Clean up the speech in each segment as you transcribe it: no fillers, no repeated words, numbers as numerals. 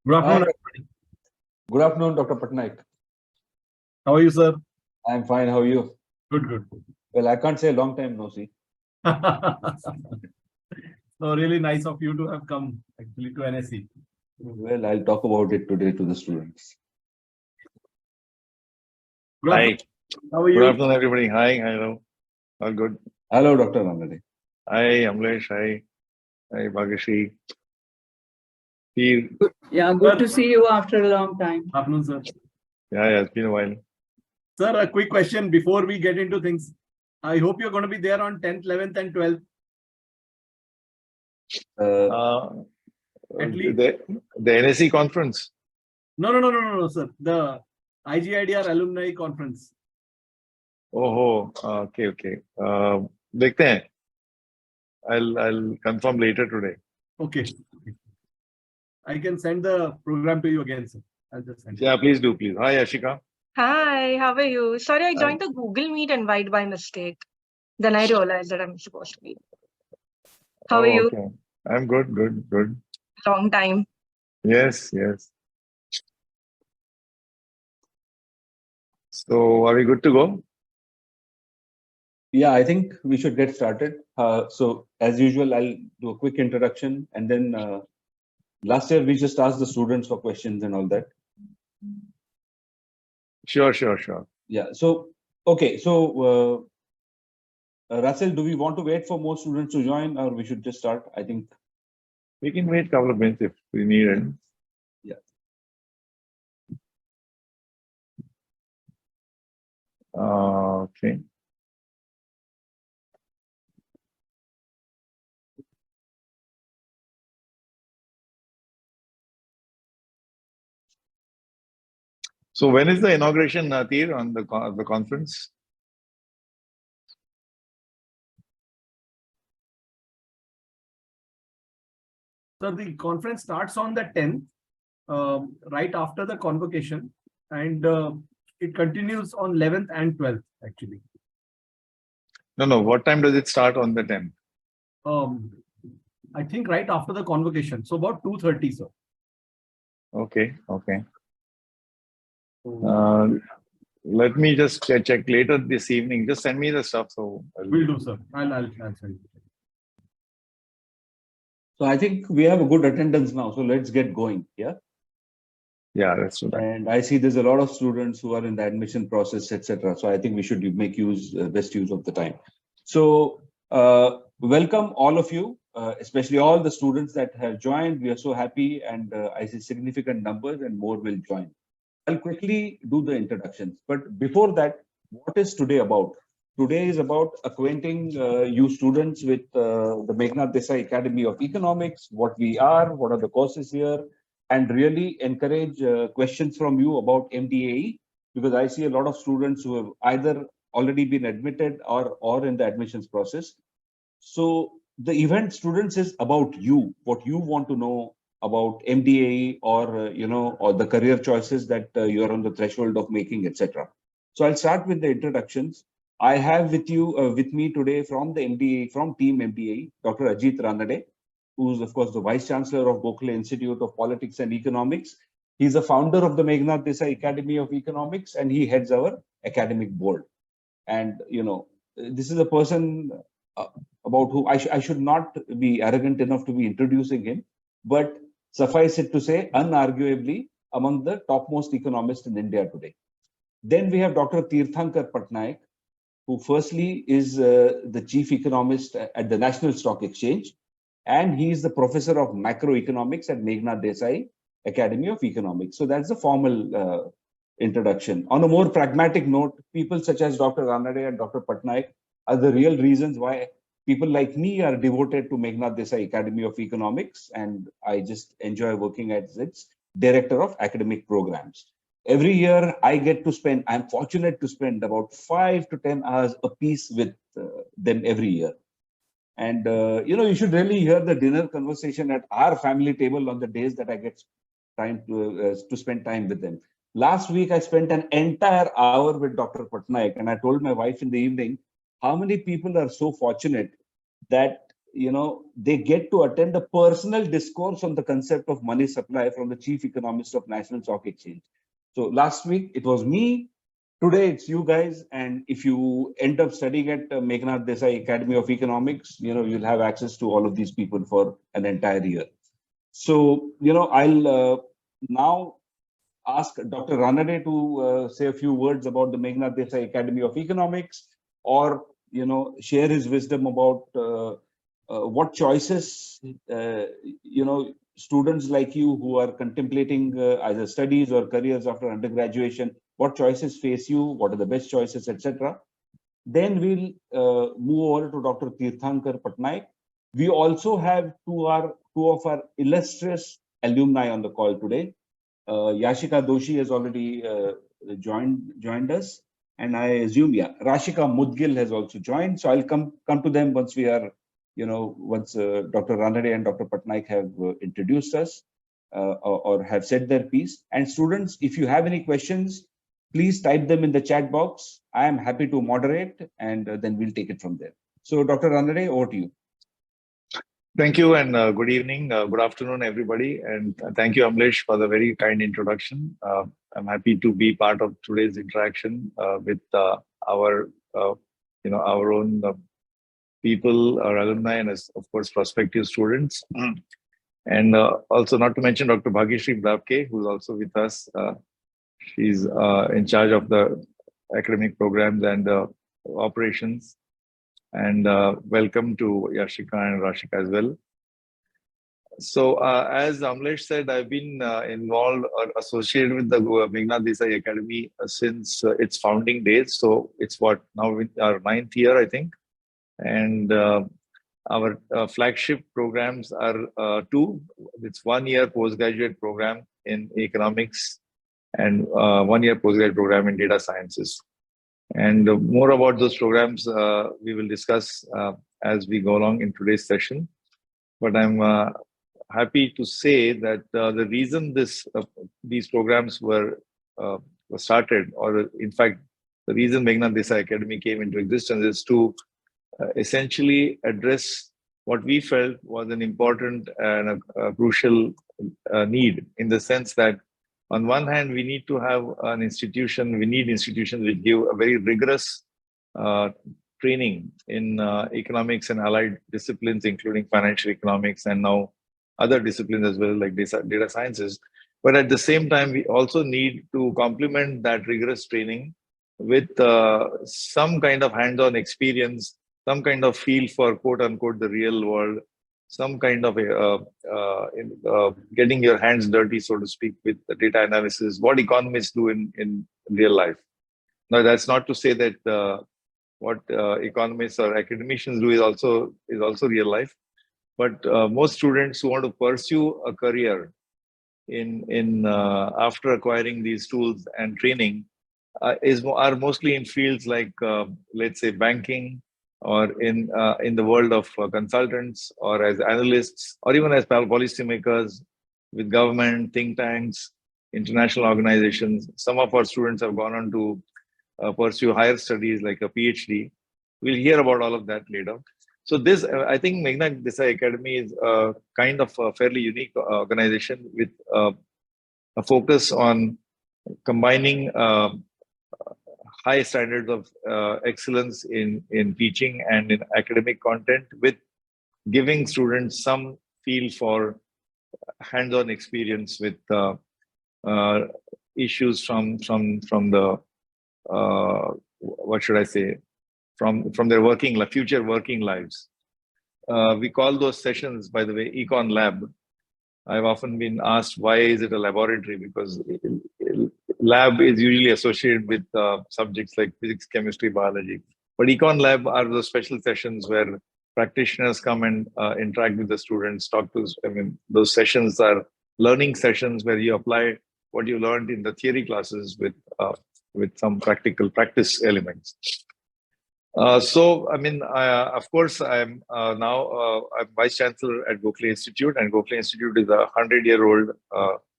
Good Hi, afternoon, everybody. good afternoon, Dr. Patnaik. How are you, sir? I'm fine. How are you? Good. Well, I can't say long time no see. So really nice of you to have come actually to NSE. Well, I'll talk about it today to the students. Good Hi. afternoon. How are you? Good afternoon, everybody. Hi. Hello. All good. Hello, Dr. Ranade. Hi, Amlesh. Hi. Hi, Bhagashri. Steve. Yeah, good to see you after a long time. Afternoon, sir. Yeah, it's been a while. Sir, a quick question before we get into things. I hope you're going to be there on 10th, 11th, and 12th. At least. The NSE conference. No, sir. The IGIDR alumni conference. Oh, okay. देखते हैं. I'll confirm later today. Okay. I can send the program to you again, sir. I'll just send it. Yeah, please do, please. Hi, Ashika. Hi, how are you? Sorry, I joined the Google Meet invite by mistake. Then I realized that I'm supposed to be. How are you? Okay. I'm good. Long time. Yes. So, are we good to go? Yeah, I think we should get started. So, as usual, I'll do a quick introduction, and then last year we just asked the students for questions and all that. Sure. Yeah. So, okay. So, Russell, do we want to wait for more students to join, or we should just start? I think We can wait a couple of minutes if we need it. Yeah. Okay. So when is the inauguration, Tir, on the conference? So the conference starts on the 10th, right after the convocation, and it continues on 11th and 12th, actually. No. What time does it start on the 10th? I think right after the convocation. So about 2:30, sir. Okay. Let me just check later this evening. Just send me the stuff. So Will do, sir. I'll send you. so. I think we have a good attendance now. So let's get going. Yeah. Yeah, that's what. And I see there's a lot of students who are in the admission process, etc. So I think we should make best use of the time. So welcome all of you, especially all the students that have joined. We are so happy, and I see significant numbers, and more will join. I'll quickly do the introductions, but before that, what is today about? Today is about acquainting you students with the Meghnad Desai Academy of Economics, what we are, what are the courses here, and really encourage questions from you about MDAE, because I see a lot of students who have either already been admitted or in the admissions process. So the event, students, is about you, what you want to know about MDAE, or or the career choices that you're on the threshold of making, etc. So I'll start with the introductions. I have with me today from the MDAE, from Team MDAE, Dr. Ajit Ranade, who's of course the Vice Chancellor of Gokhale Institute of Politics and Economics. He's a founder of the Meghnad Desai Academy of Economics, and he heads our academic board. And this is a person about who I should not be arrogant enough to be introducing him, but suffice it to say, unarguably among the topmost economists in India today. Then we have Dr. Tirthankar Patnaik, who firstly is the chief economist at the National Stock Exchange, and he is the professor of macroeconomics at Meghnad Desai Academy of Economics. So that's the formal introduction. On a more pragmatic note, people such as Dr. Ranade and Dr. Patnaik are the real reasons why people like me are devoted to Meghnad Desai Academy of Economics, and I just enjoy working as its director of academic programs. Every year I get to spend, I'm fortunate to spend about 5 to 10 hours a piece with them every year. And, you should really hear the dinner conversation at our family table on the days that I get time to spend time with them. Last week, I spent an entire hour with Dr. Patnaik, and I told my wife in the evening, how many people are so fortunate that they get to attend a personal discourse on the concept of money supply from the chief economist of National Stock Exchange. So last week it was me. Today it's you guys. And if you end up studying at Meghnad Desai Academy of Economics, you'll have access to all of these people for an entire year. So, I'll now ask Dr. Ranade to say a few words about the Meghnad Desai Academy of Economics, or, share his wisdom about what choices, students like you who are contemplating either studies or careers after undergraduation, what choices face you, what are the best choices, etc. Then we'll move over to Dr. Tirthankar Patnaik. We also have two of our illustrious alumni on the call today. Yashika Doshi has already joined us, and I assume, Rashika Mudgil has also joined. So I'll come to them once we are, once Dr. Ranade and Dr. Patnaik have introduced us or have said their piece. And students, if you have any questions, please type them in the chat box. I am happy to moderate, and then we'll take it from there. So Dr. Ranade, over to you. Thank you, and good evening, good afternoon, everybody. And thank you, Amlesh, for the very kind introduction. I'm happy to be part of today's interaction with our own people, our alumni, and of course, prospective students. And also, not to mention Dr. Bhagyashree Blavke, who's also with us. She's in charge of the academic programs and operations. And welcome to Yashika and Rashika as well. So as Amlesh said, I've been involved or associated with the Meghnad Desai Academy since its founding days. So it's now our 9th year, I think. And our flagship programs are two. It's 1-year postgraduate program in economics and 1-year postgraduate program in data sciences. And more about those programs we will discuss as we go along in today's session. But I'm happy to say that the reason these programs were started, or in fact, the reason Meghnad Desai Academy came into existence is to essentially address what we felt was an important and a crucial need, in the sense that on one hand, we need to have an institution, we need institutions which give a very rigorous training in economics and allied disciplines, including financial economics and now other disciplines as well, like data sciences. But at the same time, we also need to complement that rigorous training with some kind of hands-on experience, some kind of feel for quote unquote the real world, some kind of getting your hands dirty, so to speak, with the data analysis, what economists do in real life. Now, that's not to say that what economists or academicians do is also real life, but most students who want to pursue a career in after acquiring these tools and training are mostly in fields like let's say banking, or in the world of consultants, or as analysts, or even as policymakers with government, think tanks, international organizations. Some of our students have gone on to pursue higher studies like a PhD. We'll hear about all of that later. So this, I think Meghnad Desai Academy is a kind of a fairly unique organization with a focus on combining high standards of excellence in teaching and in academic content, with giving students some feel for hands-on experience with issues from the what should I say, from their future working lives. We call those sessions, by the way, Econ Lab. I've often been asked, why is it a laboratory? Because lab is usually associated with subjects like physics, chemistry, biology. But Econ Lab are those special sessions where practitioners come and interact with the students, those sessions are learning sessions where you apply what you learned in the theory classes with some practical practice elements. Of course, I'm now I'm Vice Chancellor at Gokhale Institute, and Gokhale Institute is a 100-year-old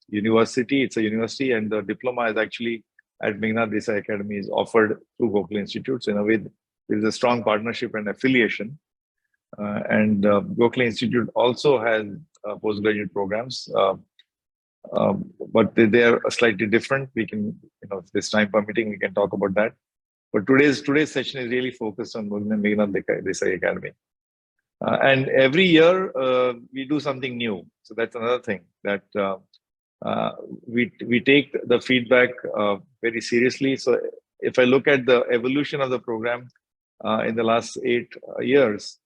university. It's a university, and the diploma is actually at Meghnad Desai Academy is offered through Gokhale Institute. So in a way, there is a strong partnership and affiliation. And Gokhale Institute also has postgraduate programs, but they are slightly different. We can, if this time permitting, we can talk about that. But today's session is really focused on Meghnad Desai Academy. And every year we do something new. So that's another thing that we take the feedback very seriously. So if I look at the evolution of the program in the last 8 years,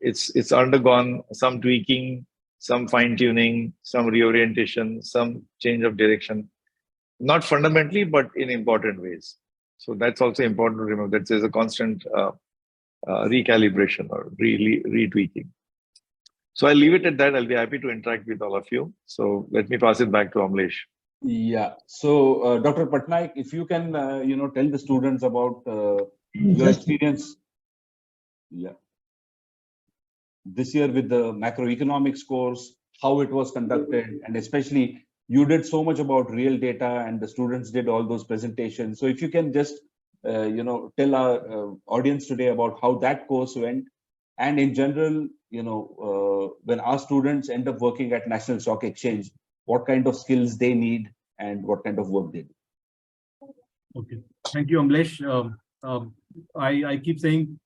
it's undergone some tweaking, some fine tuning, some reorientation, some change of direction, not fundamentally, but in important ways. So that's also important to remember that there's a constant recalibration or retweaking. So I'll leave it at that. I'll be happy to interact with all of you. So let me pass it back to Amlesh. Yeah. So, Dr. Patnaik, if you can, tell the students about your experience. Yeah. This year with the macroeconomics course, how it was conducted, and especially you did so much about real data, and the students did all those presentations. So if you can just, tell our audience today about how that course went, and in general, when our students end up working at National Stock Exchange, what kind of skills they need and what kind of work they do. Okay, thank you, Amlesh. I keep saying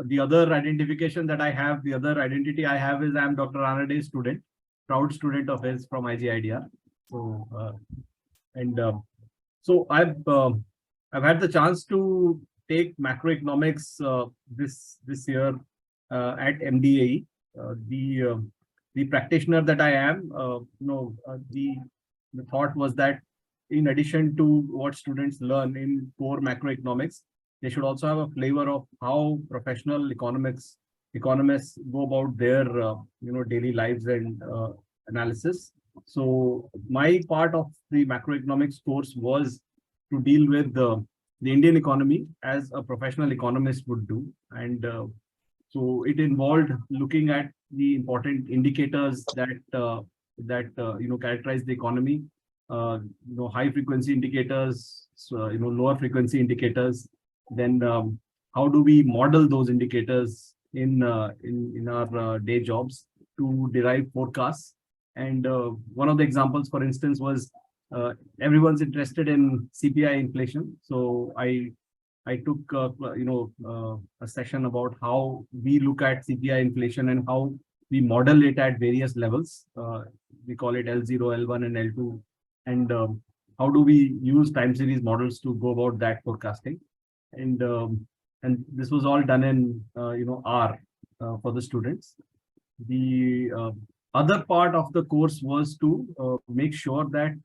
the other identification that I have, the other identity I have is I'm Dr. Ranade's student, proud student of his from IGIDR. So, so I've had the chance to take macroeconomics this year at MDAE. The practitioner that I am, the thought was that in addition to what students learn in core macroeconomics, they should also have a flavor of how professional economists go about their daily lives and analysis. So my part of the macroeconomics course was to deal with the Indian economy as a professional economist would do, and so it involved looking at the important indicators that characterize the economy. High frequency indicators, lower frequency indicators. Then how do we model those indicators in our day jobs to derive forecasts? And one of the examples, for instance, was everyone's interested in CPI inflation. So I took a session about how we look at CPI inflation and how we model it at various levels. We call it L0, L1, and L2. And how do we use time series models to go about that forecasting? And this was all done in R for the students. The other part of the course was to make sure that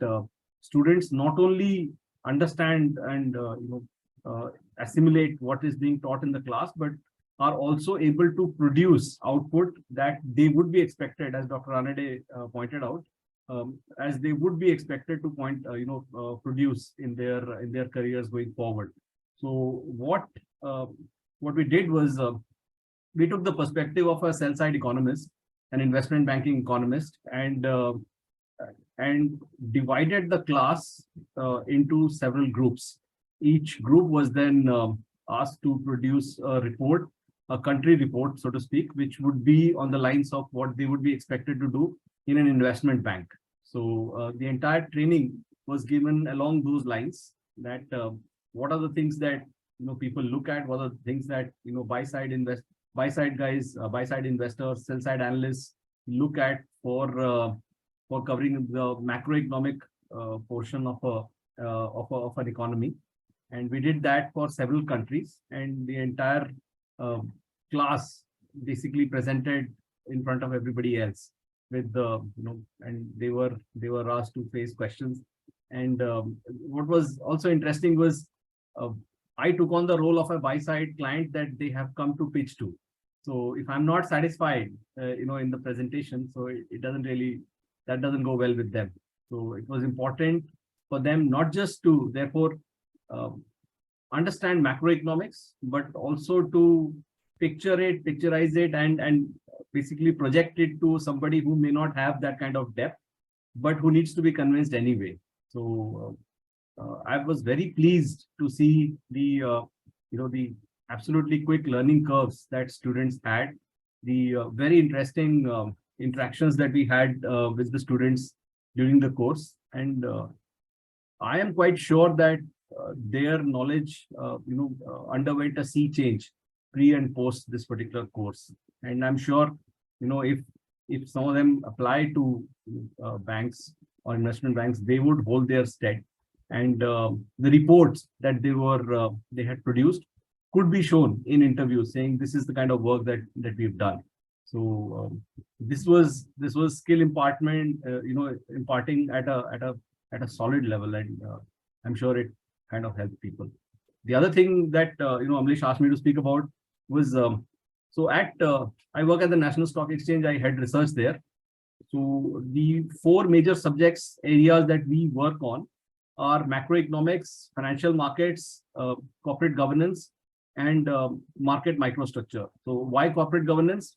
students not only understand and assimilate what is being taught in the class, but are also able to produce output that they would be expected, as Dr. Ranade pointed out, as they would be expected to produce in their careers going forward. So what we did was we took the perspective of a sell-side economist, an investment banking economist, and divided the class into several groups. Each group was then asked to produce a report, a country report, so to speak, which would be on the lines of what they would be expected to do in an investment bank. So the entire training was given along those lines, that what are the things that people look at, what are the things that buy-side investors, sell-side analysts look at for covering the macroeconomic portion of an economy. And we did that for several countries, and the entire class basically presented in front of everybody else with the and they were asked to face questions. And what was also interesting was I took on the role of a buy-side client that they have come to pitch to. So if I'm not satisfied in the presentation, so that doesn't go well with them. So it was important for them not just to therefore understand macroeconomics, but also to picturize it and basically project it to somebody who may not have that kind of depth, but who needs to be convinced anyway. So I was very pleased to see the absolutely quick learning curves that students had. very interesting interactions that we had with the students during the course. And I am quite sure that their knowledge, underwent a sea change pre and post this particular course. And I'm sure, if some of them apply to banks or investment banks, they would hold their stead. And the reports that they had produced could be shown in interviews, saying this is the kind of work that we've done. So this was skill impartment, imparting at a solid level, and I'm sure it kind of helped people. The other thing that Amlesh asked me to speak about was so I work at the National Stock Exchange. I had research there. So the four major subjects areas that we work on are macroeconomics, financial markets, corporate governance, and market microstructure. So why corporate governance?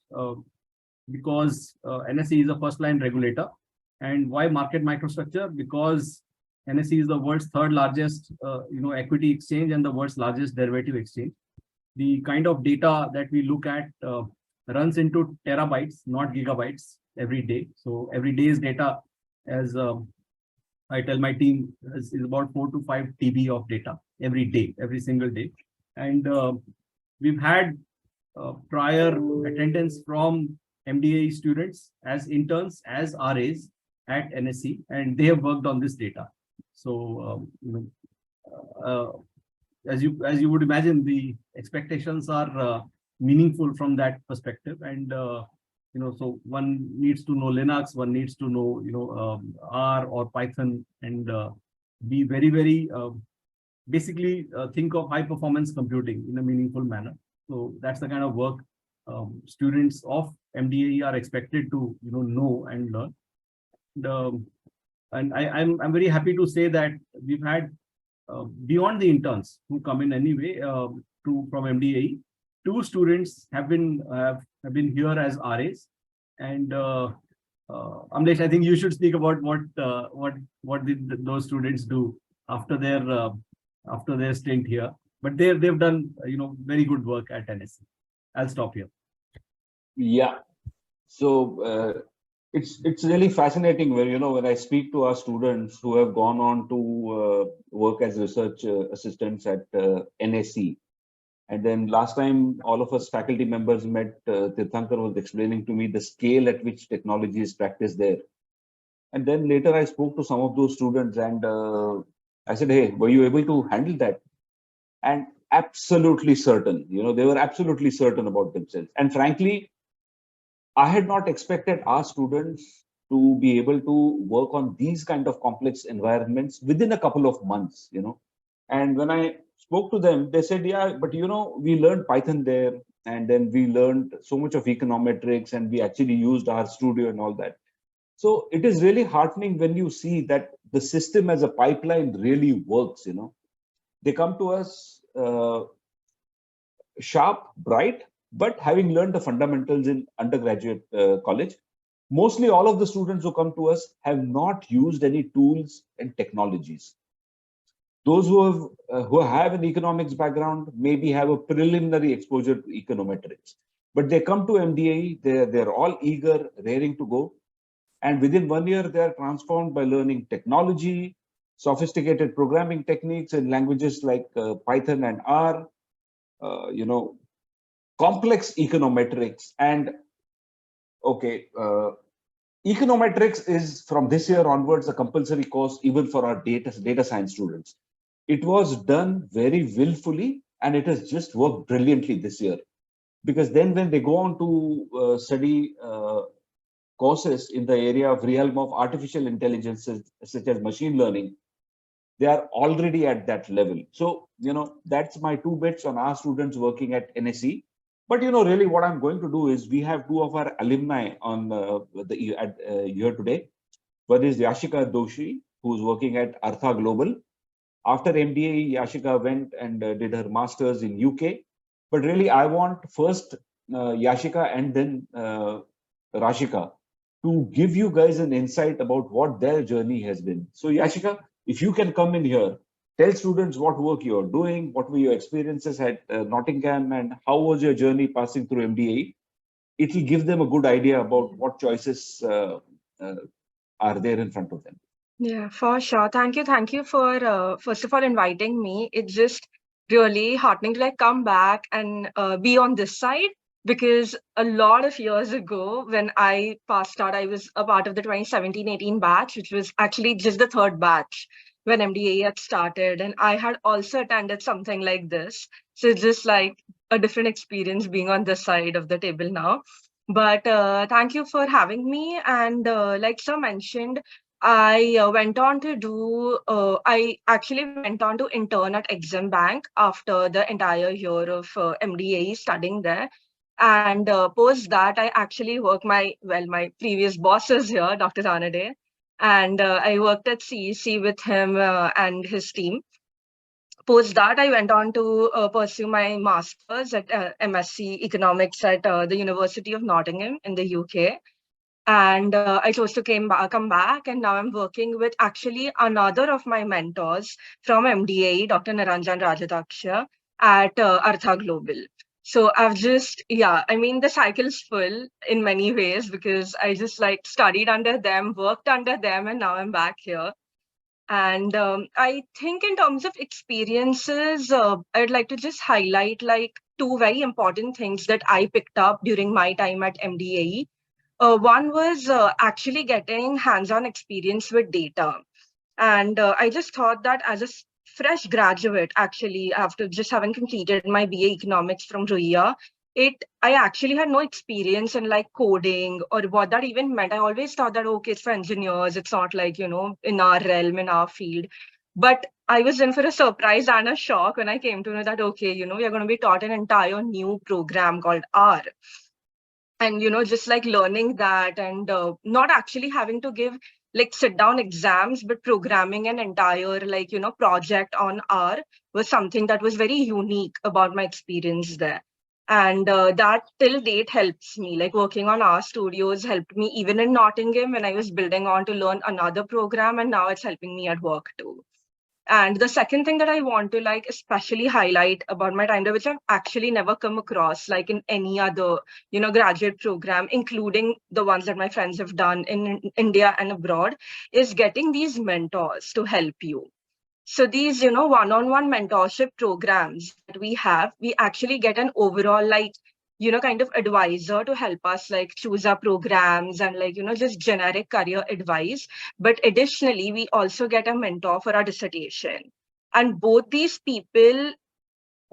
Because NSE is a first line regulator. And why market microstructure? Because NSE is the world's third largest equity exchange and the world's largest derivative exchange. The kind of data that we look at runs into terabytes, not gigabytes, every day. So every day's data, as I tell my team, is about 4 to 5 TB of data every day, every single day. And we've had prior attendance from MDAE students as interns, as RAs at NSE, and they have worked on this data. So, as you would imagine, the expectations are meaningful from that perspective. And so one needs to know Linux, one needs to know R or Python, and be very, very basically think of high performance computing in a meaningful manner. So that's the kind of work students of MDAE are expected to know and learn. And I'm very happy to say that we've had beyond the interns who come in anyway from MDAE, 2 students have been here as RAs. And Amlesh, I think you should speak about what did those students do after their stint here. But they've done very good work at NSE. I'll stop here. Yeah. So it's really fascinating when I speak to our students who have gone on to work as research assistants at NSE. And then last time all of us faculty members met, Tirthankar was explaining to me the scale at which technology is practiced there. And then later I spoke to some of those students and I said, hey, were you able to handle that? And absolutely certain, they were absolutely certain about themselves. And frankly, I had not expected our students to be able to work on these kind of complex environments within a couple of months, And when I spoke to them, they said, yeah, but we learned Python there, and then we learned so much of econometrics, and we actually used RStudio and all that. So it is really heartening when you see that the system as a pipeline really works, They come to us sharp, bright, but having learned the fundamentals in undergraduate college. Mostly all of the students who come to us have not used any tools and technologies. Those who have an economics background maybe have a preliminary exposure to econometrics, but they come to MDAE, they're all eager, raring to go. And within 1 year, they are transformed by learning technology, sophisticated programming techniques in languages like Python and R, complex econometrics. And econometrics is from this year onwards a compulsory course even for our data science students. It was done very willfully, and it has just worked brilliantly this year. Because then when they go on to study courses in the area of realm of artificial intelligence, such as machine learning, they are already at that level. So, that's my 2 bits on our students working at NSE. But, really what I'm going to do is we have 2 of our alumni on here today. One is Yashika Doshi, who's working at Artha Global. After MDAE, Yashika went and did her master's in UK. But really, I want first Yashika and then Rashika to give you guys an insight about what their journey has been. So Yashika, if you can come in here, tell students what work you're doing, what were your experiences at Nottingham, and how was your journey passing through MDAE? it will give them a good idea about what choices are there in front of them. Yeah, for sure. Thank you for first of all inviting me. It's just really heartening to like come back and be on this side, because a lot of years ago when I passed out, I was a part of the 2017-18 batch, which was actually just the third batch when MDAE had started, and I had also attended something like this. So it's just like a different experience being on this side of the table now. But thank you for having me. And like Sir mentioned, I went on to do, I actually went on to intern at Exim Bank after the entire year of MDAE studying there. And post that, I actually worked my previous bosses here, Dr. Ranade, and I worked at CEC with him and his team. Post that, I went on to pursue my master's at MSc Economics at the University of Nottingham in the UK. And I chose to come back, and now I'm working with actually another of my mentors from MDAE, Dr. Niranjan Rajataksha at Artha Global. So I've just, yeah, I mean, the cycle's full in many ways because I just like studied under them, worked under them, and now I'm back here. And I think in terms of experiences, I'd like to just highlight like two very important things that I picked up during my time at MDAE. One was actually getting hands-on experience with data. And I just thought that as a fresh graduate, actually, after just having completed my BA Economics from RUIA, I actually had no experience in like coding or what that even meant. I always thought that, okay, it's for engineers. It's not like, you know, in our realm, in our field. But I was in for a surprise and a shock when I came to know that, okay, you know, you're going to be taught an entire new program called R. And, you know, just like learning that and not actually having to give like sit down exams, but programming an entire like, you know, project on R was something that was very unique about my experience there. And that till date helps me, like working on R studios helped me even in Nottingham when I was building on to learn another program, and now it's helping me at work too. And the second thing that I want to like especially highlight about my time there, which I've actually never come across like in any other, you know, graduate program, including the ones that my friends have done in India and abroad, is getting these mentors to help you. So these, you know, one-on-one mentorship programs that we have, we actually get an overall like, you know, kind of advisor to help us like choose our programs and like, you know, just generic career advice. But additionally, we also get a mentor for our dissertation. And both these people,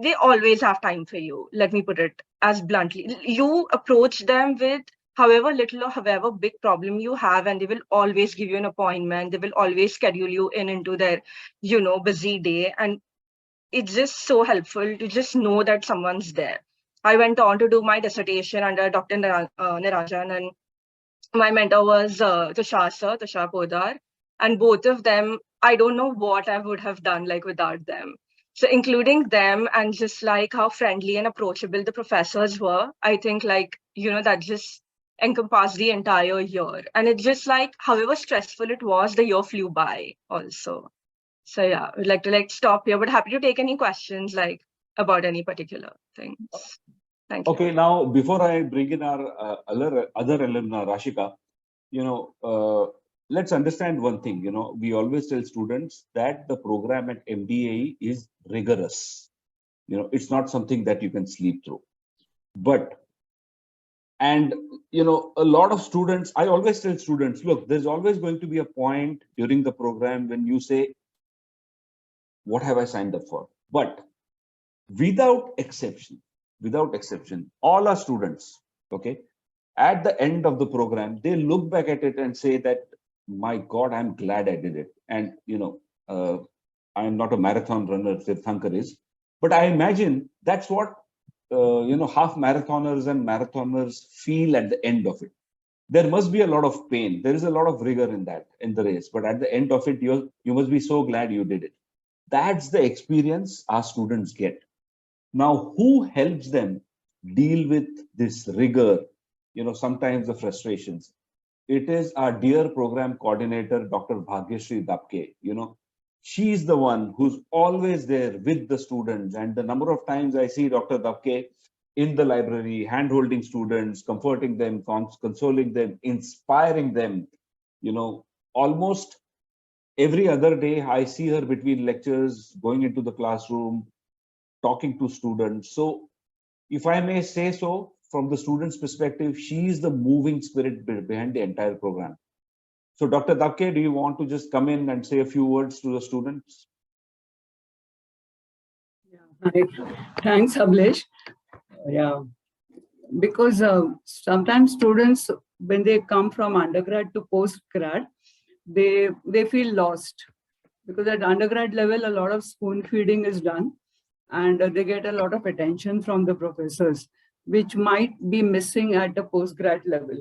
they always have time for you. Let me put it as bluntly. You approach them with however little or however big problem you have, and they will always give you an appointment. They will always schedule you in into their, you know, busy day. And it's just so helpful to just know that someone's there. I went on to do my dissertation under Dr. Niranjan, and my mentor was Tushar Podar, and both of them, I don't know what I would have done like without them. So including them and just like how friendly and approachable the professors were, I think like, you know, that just encompassed the entire year. And it's just like, however stressful it was, the year flew by also. So yeah, I would like to like stop here, but happy to take any questions like about any particular things. Thank you. Okay, now before I bring in our other alumna, Rashika, you know, let's understand one thing. You know, we always tell students that the program at MDAE is rigorous. You know, it's not something that you can sleep through. But, and you know, a lot of students, I always tell students, look, there's always going to be a point during the program when you say, what have I signed up for? But without exception, all our students, okay, at the end of the program, they look back at it and say that, my God, I'm glad I did it. And, you know, I'm not a marathon runner, Tirthankar is, but I imagine that's what, you know, half marathoners and marathoners feel at the end of it. There must be a lot of pain. There is a lot of rigor in that, in the race, but at the end of it, you must be so glad you did it. That's the experience our students get. Now, who helps them deal with this rigor, you know, sometimes the frustrations? It is our dear program coordinator, Dr. Bhagyashree Dapke. You know, she's the one who's always there with the students. And the number of times I see Dr. Dapke in the library, hand-holding students, comforting them, consoling them, inspiring them. Almost every other day, I see her between lectures, going into the classroom, talking to students. So if I may say so, from the students' perspective, she is the moving spirit behind the entire program. So Dr. Dabke, do you want to just come in and say a few words to the students? Yeah. Thanks, Ablesh. Yeah, because sometimes students, when they come from undergrad to postgrad, they feel lost, because at undergrad level, a lot of spoon feeding is done, and they get a lot of attention from the professors, which might be missing at the postgrad level.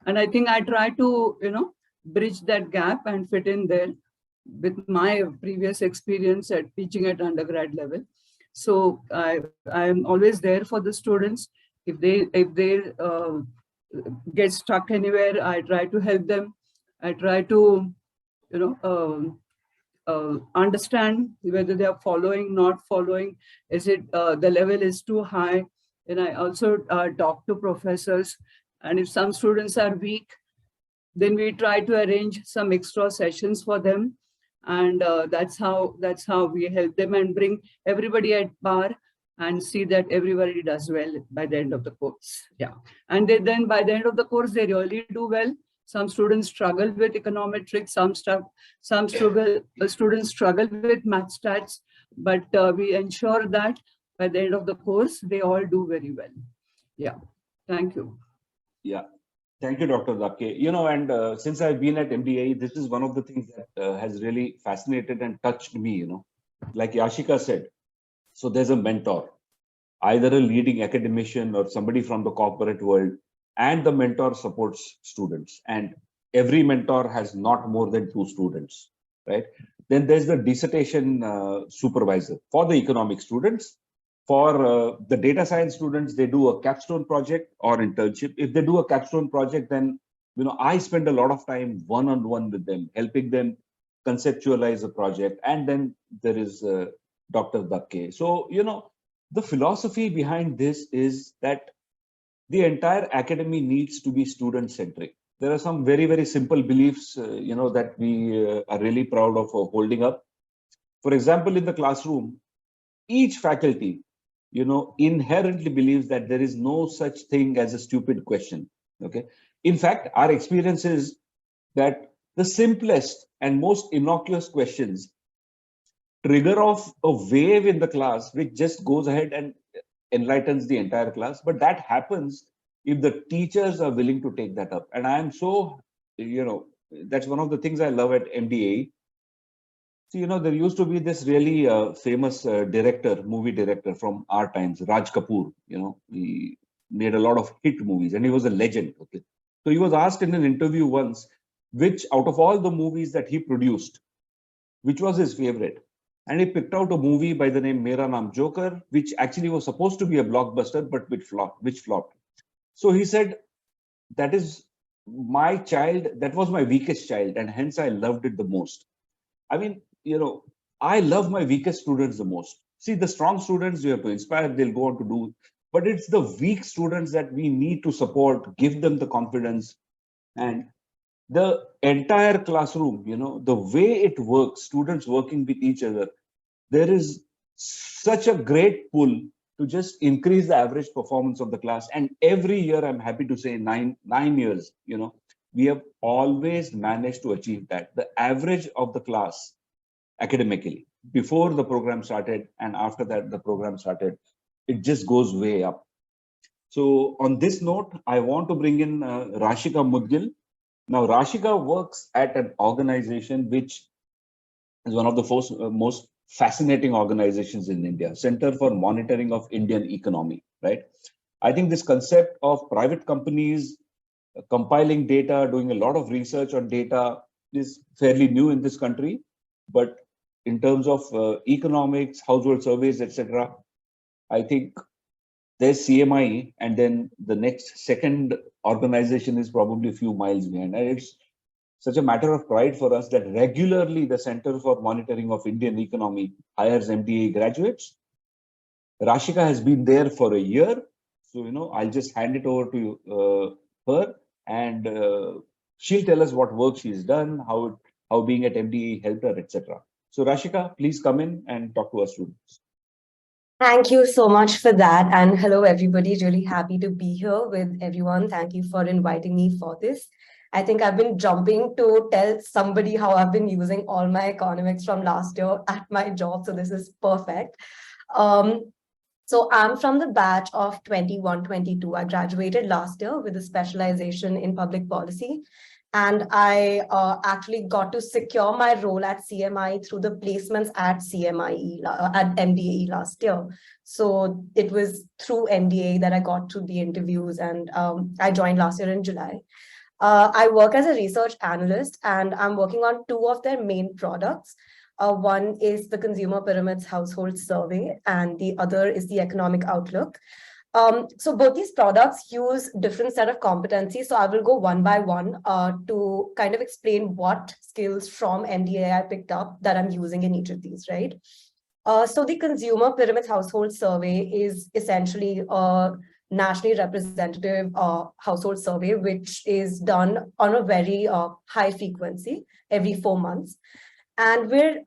And I think I try to, bridge that gap and fit in there with my previous experience at teaching at undergrad level. So I'm always there for the students. If they get stuck anywhere, I try to help them. I try to, understand whether they are following, not following. Is it the level is too high? And I also talk to professors. And if some students are weak, then we try to arrange some extra sessions for them. And that's how we help them and bring everybody at par and see that everybody does well by the end of the course. Yeah. And then by the end of the course, they really do well. Some students struggle with econometrics, some students struggle with math stats, but we ensure that by the end of the course, they all do very well. Yeah. Thank you. Yeah. Thank you, Dr. Dabke. And since I've been at MDAE, this is one of the things that has really fascinated and touched me, like Yashika said. So there's a mentor, either a leading academician or somebody from the corporate world, and the mentor supports students. And every mentor has not more than 2 students, right? Then there's the dissertation supervisor for the economic students. For the data science students, they do a capstone project or internship. If they do a capstone project, then I spend a lot of time one-on-one with them, helping them conceptualize a project. And then there is Dr. Dabke. So, the philosophy behind this is that the entire academy needs to be student-centric. There are some very, very simple beliefs, that we are really proud of holding up. For example, in the classroom, each faculty, inherently believes that there is no such thing as a stupid question. Okay. In fact, our experience is that the simplest and most innocuous questions trigger off a wave in the class, which just goes ahead and enlightens the entire class. But that happens if the teachers are willing to take that up. And I am so, that's one of the things I love at MDAE. So, there used to be this really famous movie director from our times, Raj Kapoor. He made a lot of hit movies and he was a legend. Okay. So he was asked in an interview once, which out of all the movies that he produced, which was his favorite? And he picked out a movie by the name Mera Naam Joker, which actually was supposed to be a blockbuster, but which flopped. So he said, that is my child, that was my weakest child, and hence I loved it the most. I mean, I love my weakest students the most. See, the strong students you have to inspire, they'll go on to do, but it's the weak students that we need to support, give them the confidence. And the entire classroom, the way it works, students working with each other, there is such a great pull to just increase the average performance of the class. And every year, I'm happy to say 9 years, we have always managed to achieve that. The average of the class academically, before the program started and after that the program started, it just goes way up. So on this note, I want to bring in Rashika Mudgil. Now, Rashika works at an organization which is one of the most fascinating organizations in India, Center for Monitoring of Indian Economy, right? I think this concept of private companies compiling data, doing a lot of research on data is fairly new in this country. But in terms of economics, household surveys, etc., I think there's CMI, and then the next second organization is probably a few miles behind. And it's such a matter of pride for us that regularly the Center for Monitoring of Indian Economy hires MDAE graduates. Rashika has been there for a year. So, I'll just hand it over to her, and she'll tell us what work she's done, how being at MDAE helped her, etc. So, Rashika, please come in and talk to our students. Thank you so much for that. And hello, everybody. Really happy to be here with everyone. Thank you for inviting me for this. I think I've been jumping to tell somebody how I've been using all my economics from last year at my job. So this is perfect. So I'm from the batch of 21-22. I graduated last year with a specialization in public policy. And I actually got to secure my role at CMI through the placements at CMIE, at MDAE last year. So it was through MDAE that I got to the interviews, and I joined last year in July. I work as a research analyst, and I'm working on two of their main products. One is the Consumer Pyramids Household Survey, and the other is the Economic Outlook. So both these products use different set of competencies. So I will go one by one to kind of explain what skills from MDAE I picked up that I'm using in each of these, right? So the Consumer Pyramids Household Survey is essentially a nationally representative household survey, which is done on a very high frequency every 4 months. And we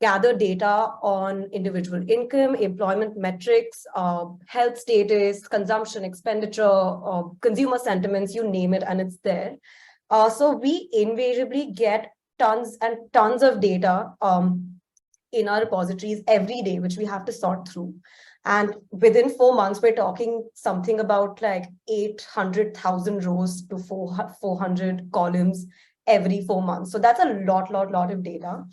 gather data on individual income, employment metrics, health status, consumption, expenditure, consumer sentiments, you name it, and it's there. So we invariably get tons and tons of data in our repositories every day, which we have to sort through. And within 4 months, we're talking something about like 800,000 rows to 400 columns every 4 months. So that's a lot of data.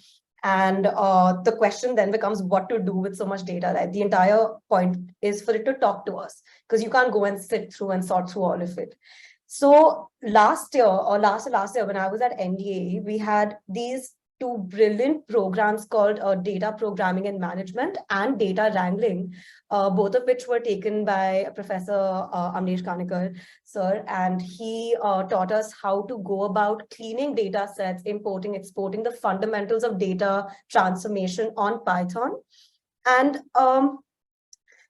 And the question then becomes what to do with so much data, right? The entire point is for it to talk to us, because you can't go and sit through and sort through all of it. So last year, when I was at MDAE, we had these two brilliant programs called Data Programming and Management and Data Wrangling, both of which were taken by Professor Amnesh Kanikar, sir, and he taught us how to go about cleaning data sets, importing, exporting, the fundamentals of data transformation on Python. And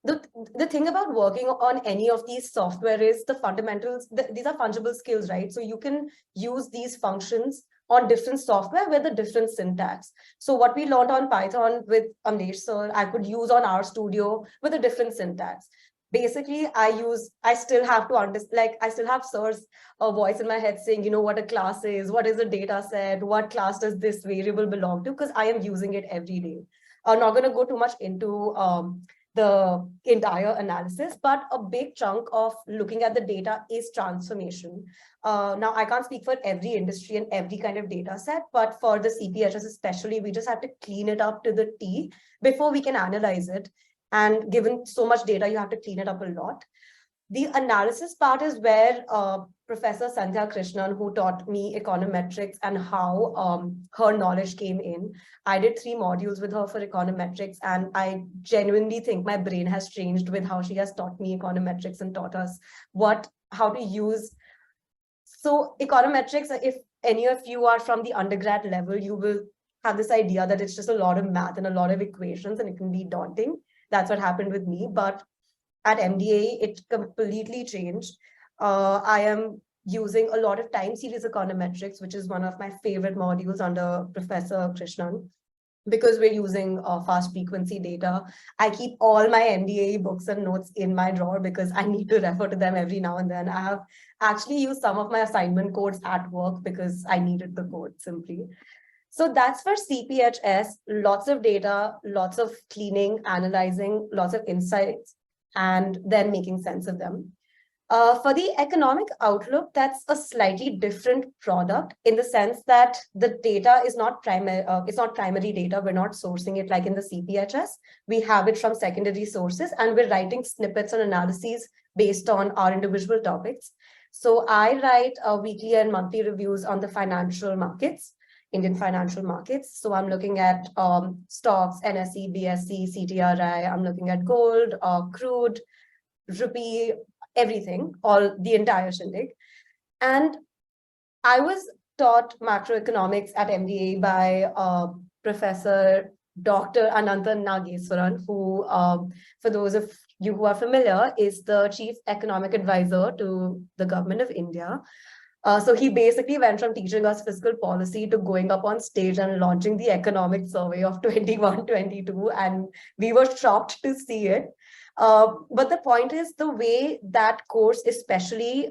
the thing about working on any of these software is the fundamentals, these are fungible skills, right? So you can use these functions on different software with a different syntax. So what we learned on Python with Amnesh sir, I could use on RStudio with a different syntax. Basically, I still have to understand, like I still have sir's voice in my head saying, you know, what a class is, what is a data set, what class does this variable belong to, because I am using it every day. I'm not going to go too much into the entire analysis, but a big chunk of looking at the data is transformation. Now, I can't speak for every industry and every kind of data set, but for the CPHS especially, we just have to clean it up to the T before we can analyze it. And given so much data, you have to clean it up a lot. The analysis part is where Professor Sandhya Krishnan, who taught me econometrics and how her knowledge came in. I did 3 modules with her for econometrics, and I genuinely think my brain has changed with how she has taught me econometrics and taught us how to use. So econometrics, if any of you are from the undergrad level, you will have this idea that it's just a lot of math and a lot of equations, and it can be daunting. That's what happened with me. But at MDAE, it completely changed. I am using a lot of time series econometrics, which is one of my favorite modules under Professor Krishnan, because we're using fast frequency data. I keep all my MDAE books and notes in my drawer because I need to refer to them every now and then. I have actually used some of my assignment codes at work because I needed the code simply. So that's for CPHS, lots of data, lots of cleaning, analyzing, lots of insights, and then making sense of them. For the economic outlook, that's a slightly different product in the sense that the data is not primary data. We're not sourcing it like in the CPHS. We have it from secondary sources, and we're writing snippets and analyses based on our individual topics. So I write weekly and monthly reviews on the financial markets, Indian financial markets. So I'm looking at stocks, NSE, BSE, CTRI. I'm looking at gold, crude, rupee, everything, the entire shindig. And I was taught macroeconomics at MDAE by Professor Dr. Anantha Nageswaran, who, for those of you who are familiar, is the Chief Economic Advisor to the Government of India. So he basically went from teaching us fiscal policy to going up on stage and launching the economic survey of 21-22, and we were shocked to see it. But the point is, the way that course especially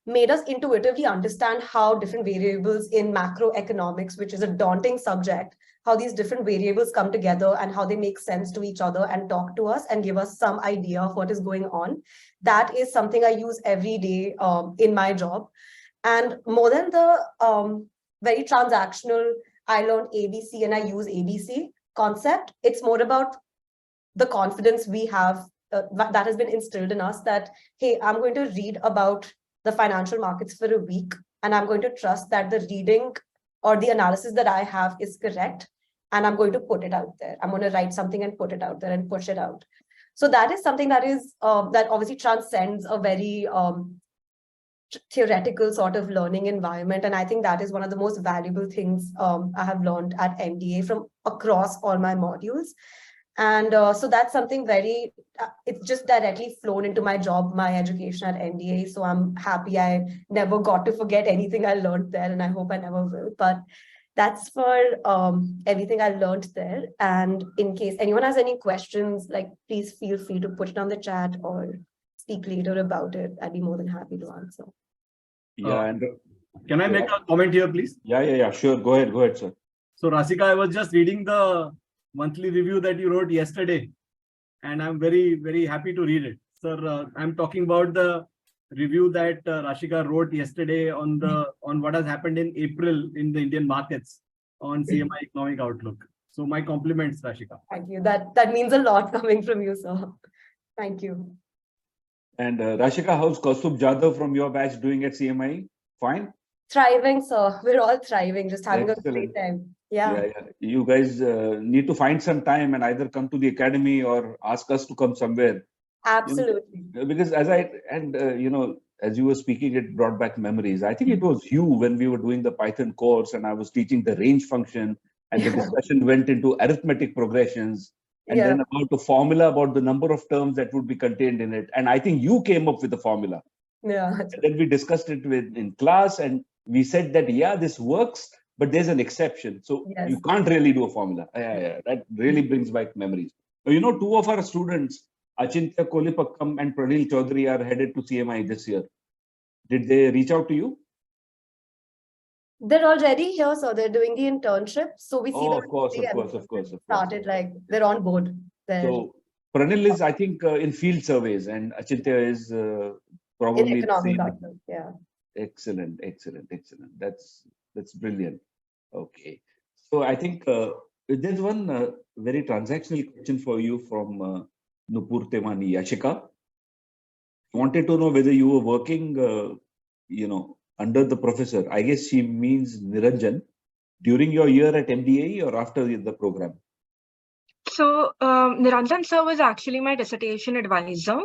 made us intuitively understand how different variables in macroeconomics, which is a daunting subject, how these different variables come together and how they make sense to each other and talk to us and give us some idea of what is going on. That is something I use every day in my job. And more than the very transactional, I learned ABC and I use ABC concept, it's more about the confidence we have that has been instilled in us that, hey, I'm going to read about the financial markets for a week, and I'm going to trust that the reading or the analysis that I have is correct, and I'm going to put it out there. I'm going to write something and put it out there and push it out. So that is something that is that obviously transcends a very theoretical sort of learning environment, and I think that is one of the most valuable things I have learned at MDA from across all my modules. And so that's something very, it's just directly flown into my job, my education at MDA. So I'm happy I never got to forget anything I learned there, and I hope I never will. But that's for everything I learned there. And in case anyone has any questions, like, please feel free to put it on the chat or speak later about it. I'd be more than happy to answer. Yeah, and Can I make a comment here, please? yeah, sure. Go ahead, sir. So, Rasika, I was just reading the monthly review that you wrote yesterday, and I'm very, very happy to read it. Sir, I'm talking about the review that Rashika wrote yesterday on what has happened in April in the Indian markets on CMI Economic Outlook. So my compliments, Rashika. Thank you. That means a lot coming from you, sir. Thank you. And Rashika, how's Kaustubh Jadhav from your batch doing at CMI? Fine? Thriving, sir. We're all thriving, just having Excellent. a great time. Yeah. You guys need to find some time and either come to the academy or ask us to come somewhere. Absolutely. Because as you were speaking, it brought back memories. I think it was you when we were doing the Python course and I was teaching the range function and the discussion went into arithmetic progressions and then about the formula about the number of terms that would be contained in it. And I think you came up with the formula. Yeah. And then we discussed it in class and we said that, yeah, this works, but there's an exception. So you can't really do a formula. That really brings back memories. You know, two of our students, Achintya Kolipakkam and Pranil Chaudhary, are headed to CMI this year. Did they reach out to you? They're already here, so they're doing the internship. So we see them. Of course. Started, like, they're on board. So Pranil is, I think, in field surveys, and Achintya is probably in economic outlook. Yeah. Excellent. That's brilliant. Okay. So I think there's one very transactional question for you from Nupur Temani Yashika. Wanted to know whether you were working, under the professor. I guess she means Niranjan, during your year at MDAE or after the program? So Niranjan sir was actually my dissertation advisor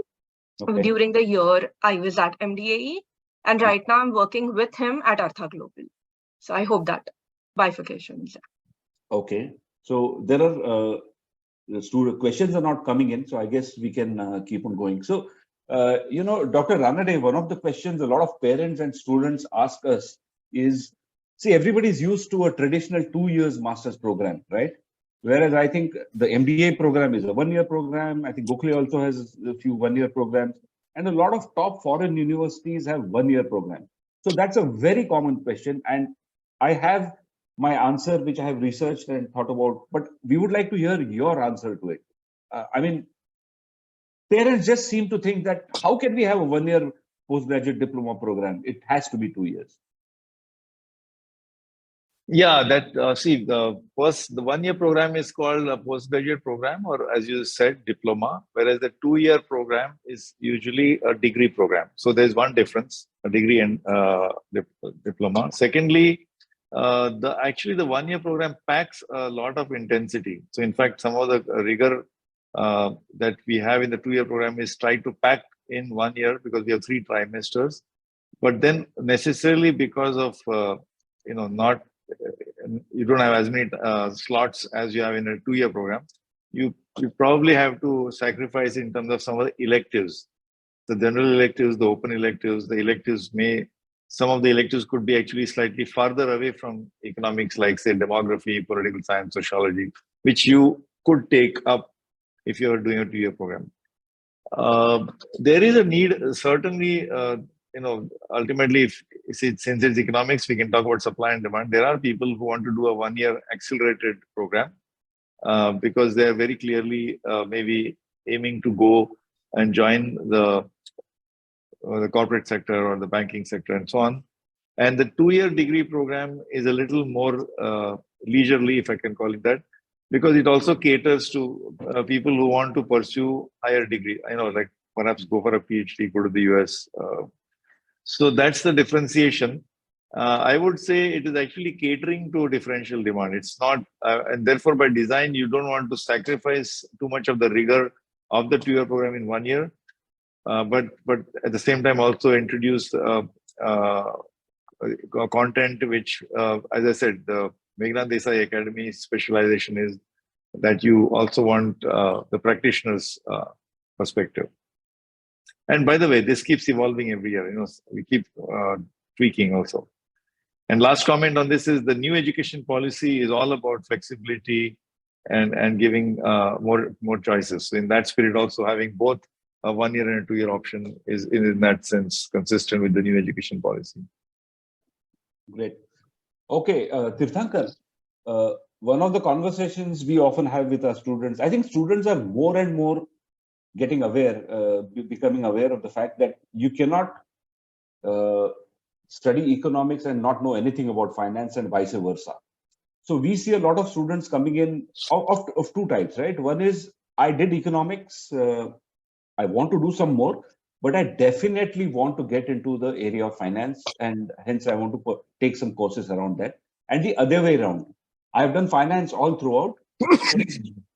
during the year I was at MDAE. And right now I'm working with him at Artha Global. So I hope that bifurcation is there. Okay. So there are student questions are not coming in. So I guess we can keep on going. So, Dr. Ranade, one of the questions a lot of parents and students ask us is, see, everybody's used to a traditional 2 years master's program, right? Whereas I think the MBA program is a 1 year program. I think Gokhale also has a few 1 year programs. And a lot of top foreign universities have 1 year programs. So that's a very common question. And I have my answer, which I have researched and thought about, but we would like to hear your answer to it. Parents just seem to think that how can we have a 1 year postgraduate diploma program? It has to be 2 years. Yeah, the 1 year program is called a postgraduate program, or as you said, diploma, whereas the 2 year program is usually a degree program. So there's one difference, a degree and diploma. Secondly, the 1 year program packs a lot of intensity. So in fact, some of the rigor that we have in the 2 year program is tried to pack in 1 year because we have 3 trimesters. But then necessarily because of you don't have as many slots as you have in a 2-year program, you probably have to sacrifice in terms of some of the electives. The general electives, the open electives, the electives some of the electives could be actually slightly farther away from economics, like say demography, political science, sociology, which you could take up if you are doing a 2-year program. There is a need, certainly, ultimately, since it's economics, we can talk about supply and demand. There are people who want to do a 1-year accelerated program because they're very clearly maybe aiming to go and join the corporate sector or the banking sector and so on. And the 2-year degree program is a little more leisurely, if I can call it that, because it also caters to people who want to pursue higher degree, like perhaps go for a PhD, go to the US. So that's the differentiation. I would say it is actually catering to differential demand. It's not, and therefore by design, you don't want to sacrifice too much of the rigor of the 2-year program in 1 year. But at the same time also introduce content which, as I said, the Meghnad Desai Academy specialization is that you also want the practitioner's perspective. And by the way, this keeps evolving every year. We keep tweaking also. And last comment on this is the new education policy is all about flexibility and giving more choices. So in that spirit, also having both a 1-year and a 2-year option is in that sense consistent with the new education policy. Great. Okay, Tirthankar, one of the conversations we often have with our students, I think students are more and more getting aware, becoming aware of the fact that you cannot study economics and not know anything about finance and vice versa. So we see a lot of students coming in of 2 types, right? One is, I did economics, I want to do some more, but I definitely want to get into the area of finance, and hence I want to take some courses around that. And the other way around, I've done finance all throughout.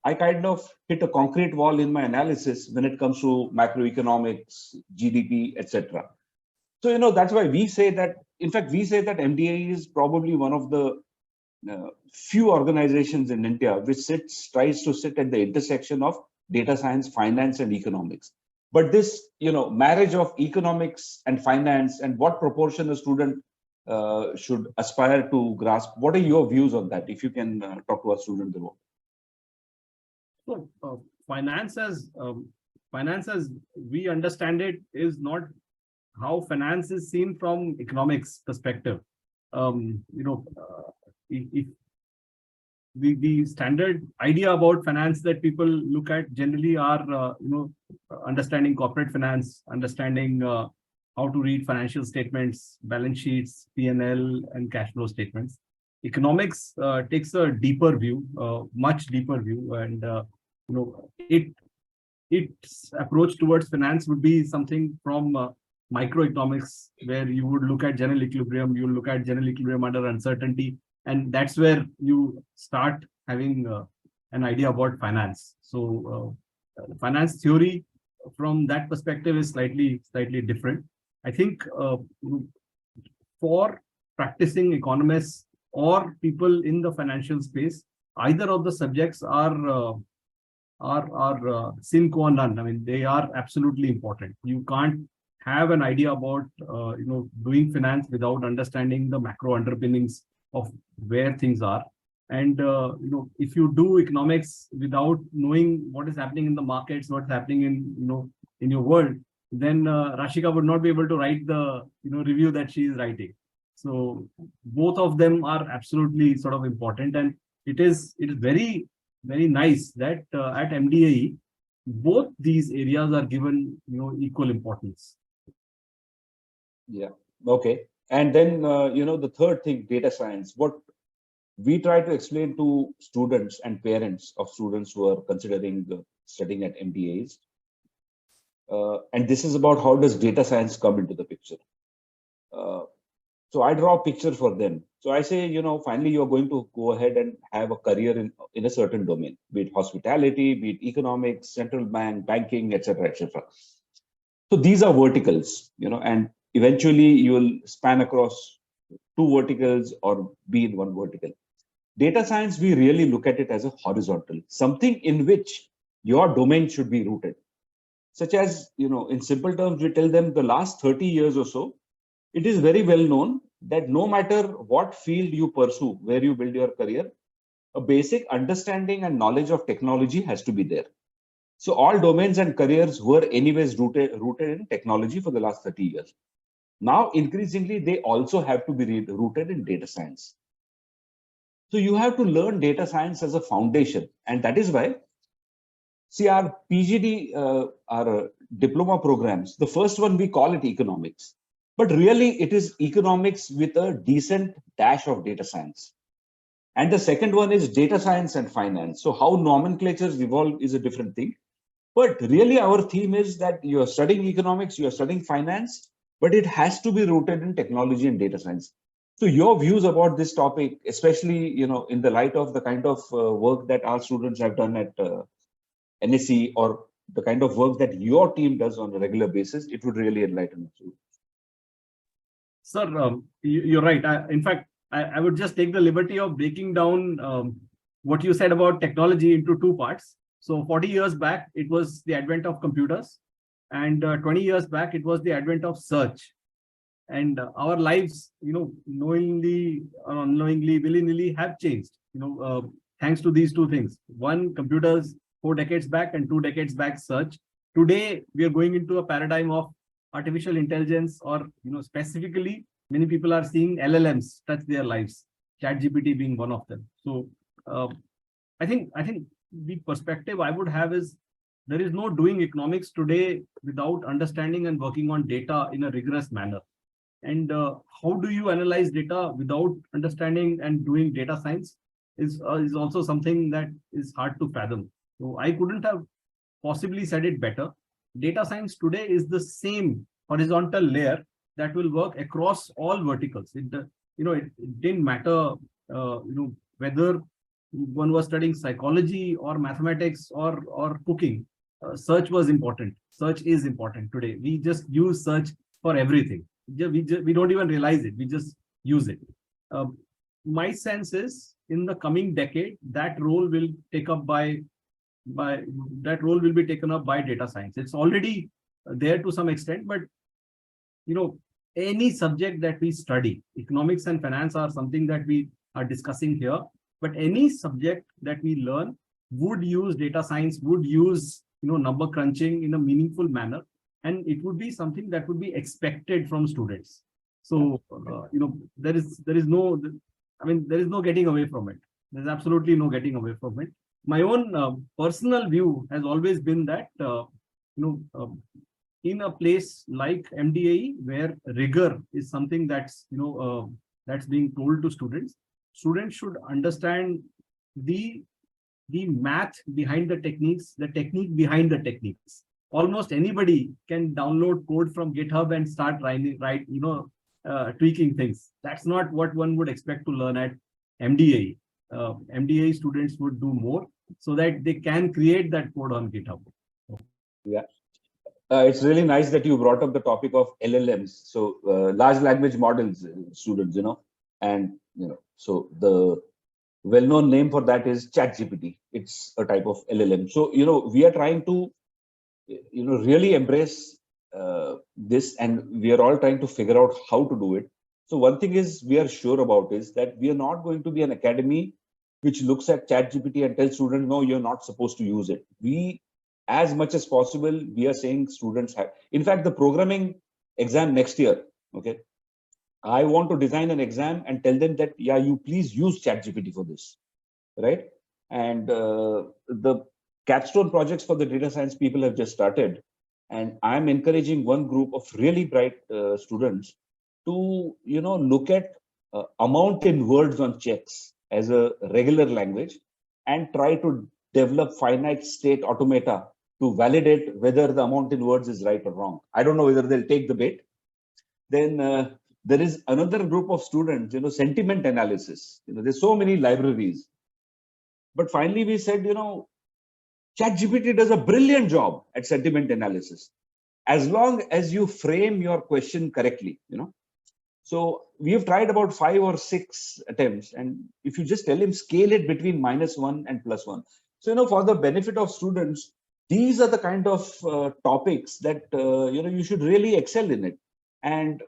I kind of hit a concrete wall in my analysis when it comes to macroeconomics, GDP, etc. So, that's why we say that, in fact, we say that MDAE is probably one of the few organizations in India which tries to sit at the intersection of data science, finance, and economics. But this, marriage of economics and finance and what proportion a student should aspire to grasp. What are your views on that? If you can talk to our students about. So, finance as we understand it is not how finance is seen from economics perspective. If the standard idea about finance that people look at generally are, understanding corporate finance, understanding how to read financial statements, balance sheets, P&L, and cash flow statements. Economics takes a deeper view, much deeper view, and its approach towards finance would be something from microeconomics, where you would look at general equilibrium, you look at general equilibrium under uncertainty, and that's where you start having an idea about finance. So finance theory from that perspective is slightly different. I think for practicing economists or people in the financial space, either of the subjects are sine qua non. I mean, they are absolutely important. You can't have an idea about doing finance without understanding the macro underpinnings of where things are. And if you do economics without knowing what is happening in the markets, what's happening in your world, then Rashika would not be able to write the review that she is writing. So both of them are absolutely sort of important, and it is very, very nice that at MDAE both these areas are given equal importance. Yeah. Okay. And then the third thing, data science. What we try to explain to students and parents of students who are considering studying at MDAEs, and this is about how does data science come into the picture. So I draw a picture for them. So I say, finally, you're going to go ahead and have a career in a certain domain, be it hospitality, be it economics, central bank, banking, etc., etc. So these are verticals, and eventually you will span across 2 verticals or be in 1 vertical. Data science, we really look at it as a horizontal, something in which your domain should be rooted. Such as, in simple terms, we tell them the last 30 years or so, it is very well known that no matter what field you pursue, where you build your career, a basic understanding and knowledge of technology has to be there. So all domains and careers were anyways rooted in technology for the last 30 years. Now, increasingly, they also have to be rooted in data science. So you have to learn data science as a foundation. And that is why, see, our PGD, our diploma programs, the first one, we call it economics. But really, it is economics with a decent dash of data science. And the second one is data science and finance. So how nomenclatures evolve is a different thing. But really, our theme is that you are studying economics, you are studying finance, but it has to be rooted in technology and data science. So your views about this topic, especially in the light of the kind of work that our students have done at NSE, or the kind of work that your team does on a regular basis, it would really enlighten us. Sir, you're right. In fact, I would just take the liberty of breaking down what you said about technology into two parts. So 40 years back, it was the advent of computers, and 20 years back, it was the advent of search. And our lives, knowingly or unknowingly, willy-nilly have changed, thanks to these two things. One, computers 4 decades back, and 2 decades back, search. Today, we are going into a paradigm of artificial intelligence, or, specifically, many people are seeing LLMs touch their lives, ChatGPT being one of them. So I think the perspective I would have is, there is no doing economics today without understanding and working on data in a rigorous manner. And how do you analyze data without understanding and doing data science is also something that is hard to fathom. So I couldn't have possibly said it better. Data science today is the same horizontal layer that will work across all verticals. It didn't matter, whether one was studying psychology or mathematics or cooking. Search was important. Search is important today. We just use search for everything. We don't even realize it. We just use it. My sense is, in the coming decade, that role will be taken up by data science. It's already there to some extent, but any subject that we study, economics and finance are something that we are discussing here, but any subject that we learn would use data science, would use number crunching in a meaningful manner, and it would be something that would be expected from students. So there is no getting away from it. There's absolutely no getting away from it. My own personal view has always been that in a place like MDAE, where rigor is something that's that's being told to students should understand the math behind the techniques, the technique behind the techniques. Almost anybody can download code from GitHub and start tweaking things. That's not what one would expect to learn at MDAE. MDAE students would do more so that they can create that code on GitHub. Yeah. It's really nice that you brought up the topic of LLMs. So large language models, students, and so the well-known name for that is ChatGPT. It's a type of LLM. So we are trying to really embrace this, and we are all trying to figure out how to do it. So one thing is we are sure about is that we are not going to be an academy which looks at ChatGPT and tells students, no, you're not supposed to use it. We, as much as possible, we are saying students have. In fact, the programming exam next year, okay, I want to design an exam and tell them that, yeah, you please use ChatGPT for this, right? And the capstone projects for the data science people have just started. And I'm encouraging one group of really bright students to, look at amount in words on checks as a regular language and try to develop finite state automata to validate whether the amount in words is right or wrong. I don't know whether they'll take the bait. Then there is another group of students, sentiment analysis. There's so many libraries. But finally, we said, ChatGPT does a brilliant job at sentiment analysis, as long as you frame your question correctly. So we have tried about 5 or 6 attempts. And if you just tell him scale it between -1 and +1. So, for the benefit of students, these are the kind of topics that, you should really excel in it. And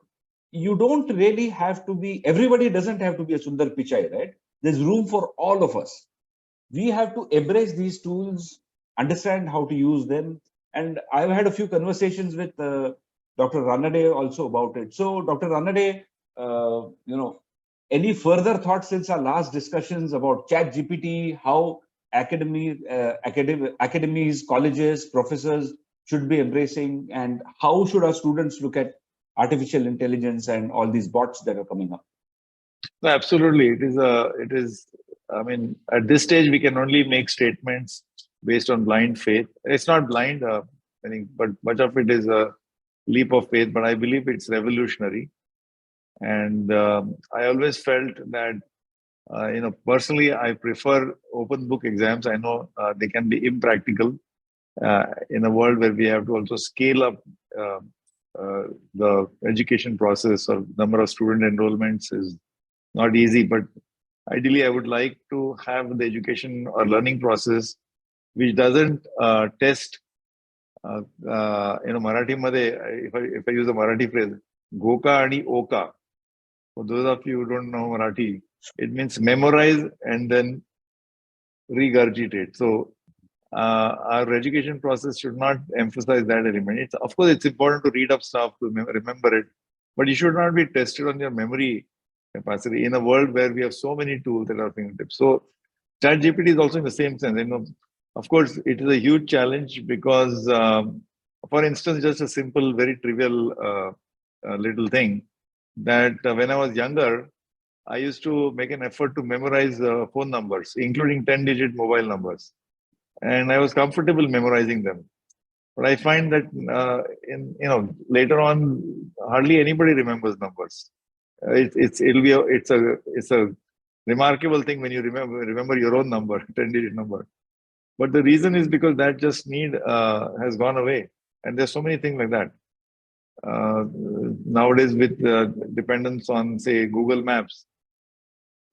you don't really have to be, everybody doesn't have to be a Sundar Pichai, right? There's room for all of us. We have to embrace these tools, understand how to use them. And I've had a few conversations with Dr. Ranade also about it. So Dr. Ranade, any further thoughts since our last discussions about ChatGPT, how academies, colleges, professors should be embracing, and how should our students look at artificial intelligence and all these bots that are coming up? No, absolutely. It is, I mean, at this stage, we can only make statements based on blind faith. It's not blind, I think, but much of it is a leap of faith, but I believe it's revolutionary. And I always felt that, personally, I prefer open book exams. I know they can be impractical in a world where we have to also scale up the education process, or number of student enrollments is not easy. But ideally, I would like to have the education or learning process which doesn't test. Marathi Made, if I use a Marathi phrase, Goka and Oka. For those of you who don't know Marathi, it means memorize and then regurgitate. So our education process should not emphasize that element. Of course, it's important to read up stuff to remember it, but you should not be tested on your memory capacity in a world where we have so many tools at our fingertips. So ChatGPT is also in the same sense. Of course, it is a huge challenge because, for instance, just a simple, very trivial little thing that when I was younger, I used to make an effort to memorize phone numbers, including 10-digit mobile numbers. And I was comfortable memorizing them. But I find that later on, hardly anybody remembers numbers. It's a remarkable thing when you remember your own number, 10-digit number. But the reason is because that just need has gone away, and there's so many things like that nowadays with dependence on, say, Google Maps.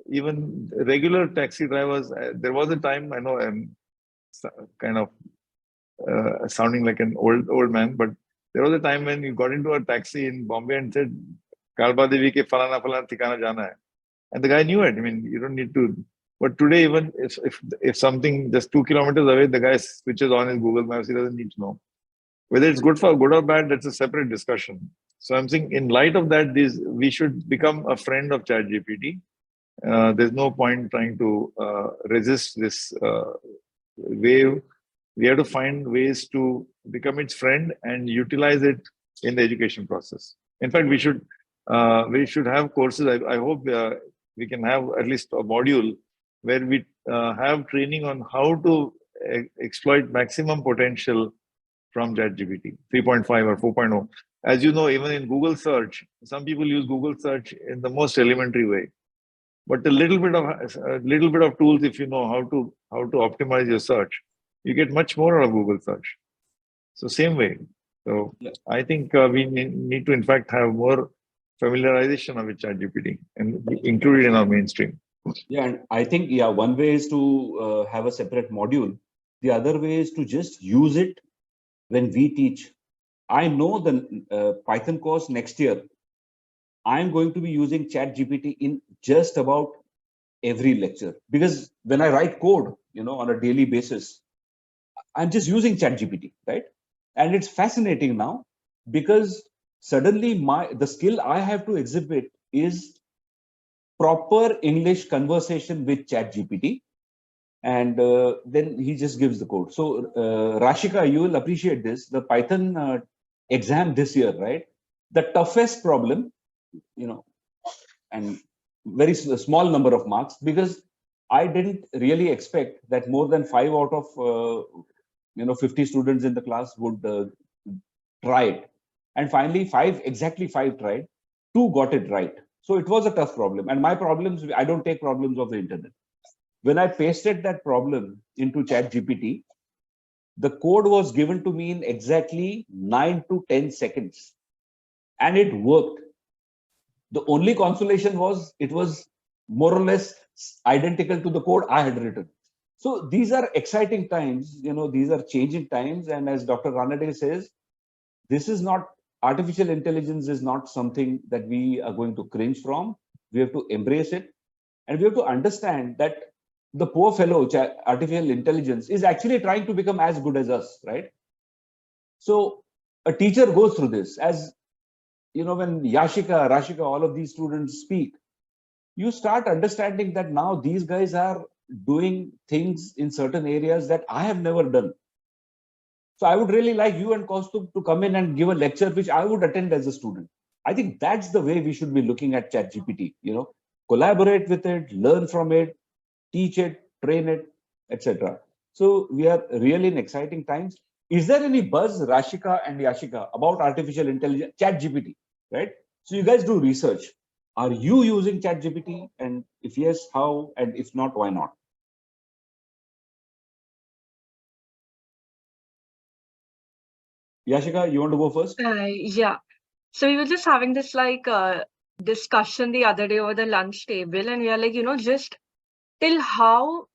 Even regular taxi drivers. There was a time, I know I'm kind of sounding like an old man, but there was a time when you got into a taxi in Bombay and said, Kalba Devi ke falana falana thikana jana hai. And the guy knew it. I mean, you don't need to. But today, even if something just 2 kilometers away, the guy switches on his Google Maps, he doesn't need to know. Whether it's good or bad, that's a separate discussion. So I'm saying, in light of that, we should become a friend of ChatGPT. There's no point trying to resist this wave. We have to find ways to become its friend and utilize it in the education process. In fact, we should have courses. I hope we can have at least a module where we have training on how to exploit maximum potential from ChatGPT 3.5 or 4.0. As you know, even in Google search, some people use Google search in the most elementary way. But a little bit of tools, if you know how to optimize your search, you get much more out of Google search. So same way. So yeah. I think we need to, in fact, have more familiarization with ChatGPT and include it in our mainstream. Yeah, and I think, one way is to have a separate module. The other way is to just use it when we teach. I know the Python course next year, I'm going to be using ChatGPT in just about every lecture, because when I write code, on a daily basis, I'm just using ChatGPT, right? And it's fascinating now because suddenly the skill I have to exhibit is proper English conversation with ChatGPT, and then he just gives the code. So Rashika, you will appreciate this. The Python exam this year, right? The toughest problem, and very small number of marks, because I didn't really expect that more than 5 out of 50 students in the class would try it. And finally, exactly five tried, 2 got it right. So it was a tough problem. And my problems, I don't take problems of the internet. When I pasted that problem into ChatGPT, the code was given to me in exactly 9 to 10 seconds. And it worked. The only consolation was it was more or less identical to the code I had written. So these are exciting times, these are changing times. And as Dr. Ranade says, this is not, artificial intelligence is not something that we are going to cringe from. We have to embrace it. And we have to understand that the poor fellow, artificial intelligence, is actually trying to become as good as us, right? So a teacher goes through this. As when Yashika, Rashika, all of these students speak, you start understanding that now these guys are doing things in certain areas that I have never done. So I would really like you and Kaustubh to come in and give a lecture, which I would attend as a student. I think that's the way we should be looking at ChatGPT. Collaborate with it, learn from it, teach it, train it, etc. So we are really in exciting times. Is there any buzz, Rashika and Yashika, about artificial intelligence, ChatGPT, right? So you guys do research. Are you using ChatGPT? And if yes, how? And if not, why not? Yashika, you want to go first? Yeah. So we were just having this discussion the other day over the lunch table, and we are like, just till how,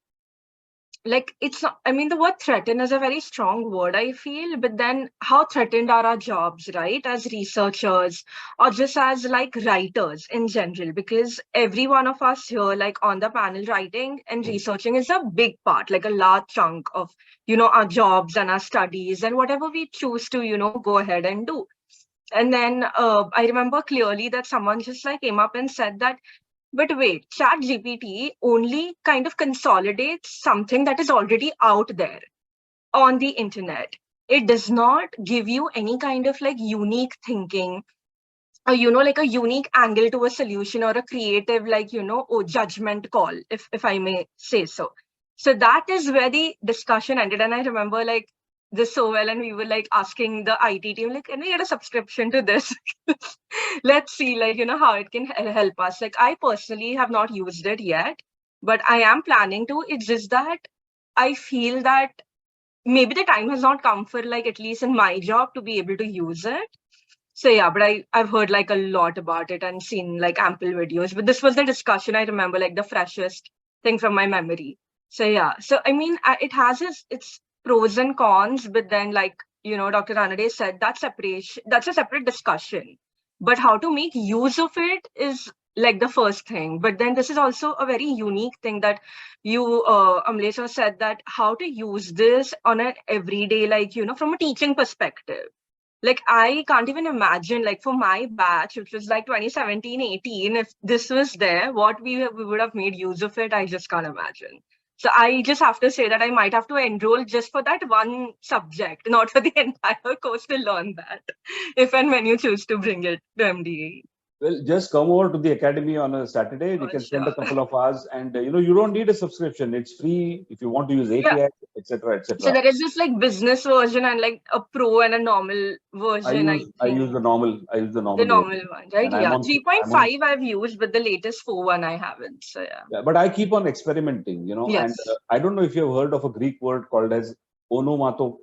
it's not, I mean, the word threaten is a very strong word, I feel, but then how threatened are our jobs, right? As researchers or just as writers in general, because every one of us here, on the panel, writing and researching is a big part, a large chunk of, our jobs and our studies and whatever we choose to, go ahead and do. And then I remember clearly that someone just came up and said that, but wait, ChatGPT only kind of consolidates something that is already out there on the internet. It does not give you any kind of unique thinking or, a unique angle to a solution or a creative, judgment call, if I may say so. So that is where the discussion ended. And I remember this so well, and we were asking the IT team, can we get a subscription to this? Let's see, how it can help us. I personally have not used it yet, but I am planning to. It's just that I feel that maybe the time has not come for at least in my job to be able to use it. So yeah, but I've heard a lot about it and seen ample videos. But this was the discussion I remember, the freshest thing from my memory. So yeah, so I mean, it has its pros and cons, but then Dr. Ranade said that's a separate discussion. But how to make use of it is the first thing. But then this is also a very unique thing that you, Amlesh, said, that how to use this on an everyday, from a teaching perspective. I can't even imagine, for my batch, which was 2017, 18, if this was there, what we would have made use of it, I just can't imagine. So I just have to say that I might have to enroll just for that one subject, not for the entire course to learn that, if and when you choose to bring it to MDAE. Well, just come over to the academy on a Saturday. We can spend a couple of hours, and you don't need a subscription. It's free if you want to use API, etc., etc. So there is this business version and a pro and a normal version. I use the normal. I use the normal. The normal one, right? And Yeah, 3.5 I've used, but the latest 4 one I haven't. So yeah. But I keep on experimenting, Yes. And I don't know if you've heard of a Greek word called as onomatopeo.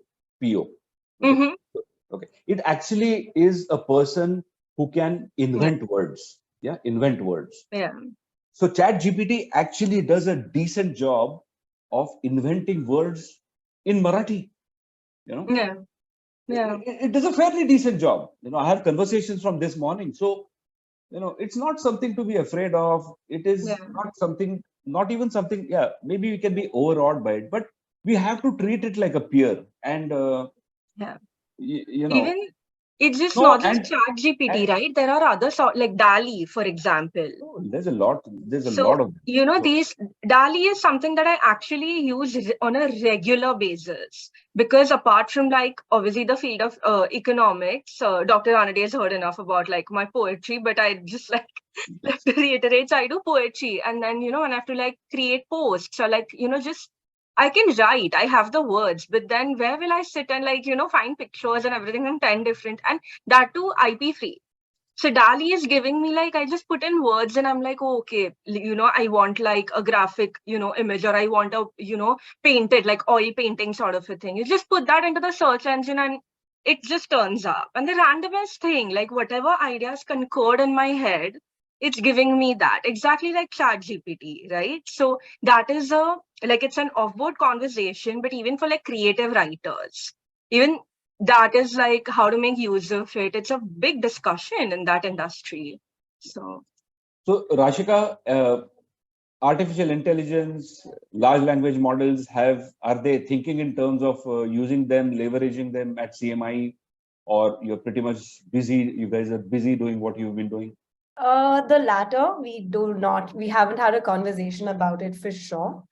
Mm-hmm. Okay. It actually is a person who can invent words. Yeah, invent words. Yeah. So ChatGPT actually does a decent job of inventing words in Marathi. Yeah. Yeah. It does a fairly decent job. I have conversations from this morning. So, it's not something to be afraid of. It is not something, not even something, maybe we can be overawed by it, but we have to treat it like a peer. And, even it's just not just ChatGPT, right? There are other like DALI, for example. There's a lot of these DALI is something that I actually use on a regular basis, because apart from obviously the field of economics, Dr. Ranade has heard enough about my poetry, but I just like to reiterate, so I do poetry, and then when I have to create posts or just I can write, I have the words, but then where will I sit and find pictures and everything from 10 different, and that too IP free. So DALI is giving me I just put in words and I'm like, oh, okay, I want a graphic, image, or I want a, painted oil painting sort of a thing. You just put that into the search engine and it just turns up. And the randomest thing, whatever ideas concurred in my head, it's giving me that exactly like ChatGPT, right? So that is it's an off-board conversation, but even for like creative writers, even that is like how to make use of it. It's a big discussion in that industry. So Rashika, artificial intelligence, large language models are they thinking in terms of using them, leveraging them at CMI, or you're pretty much busy? You guys are busy doing what you've been doing? The latter, we haven't had a conversation about it for sure.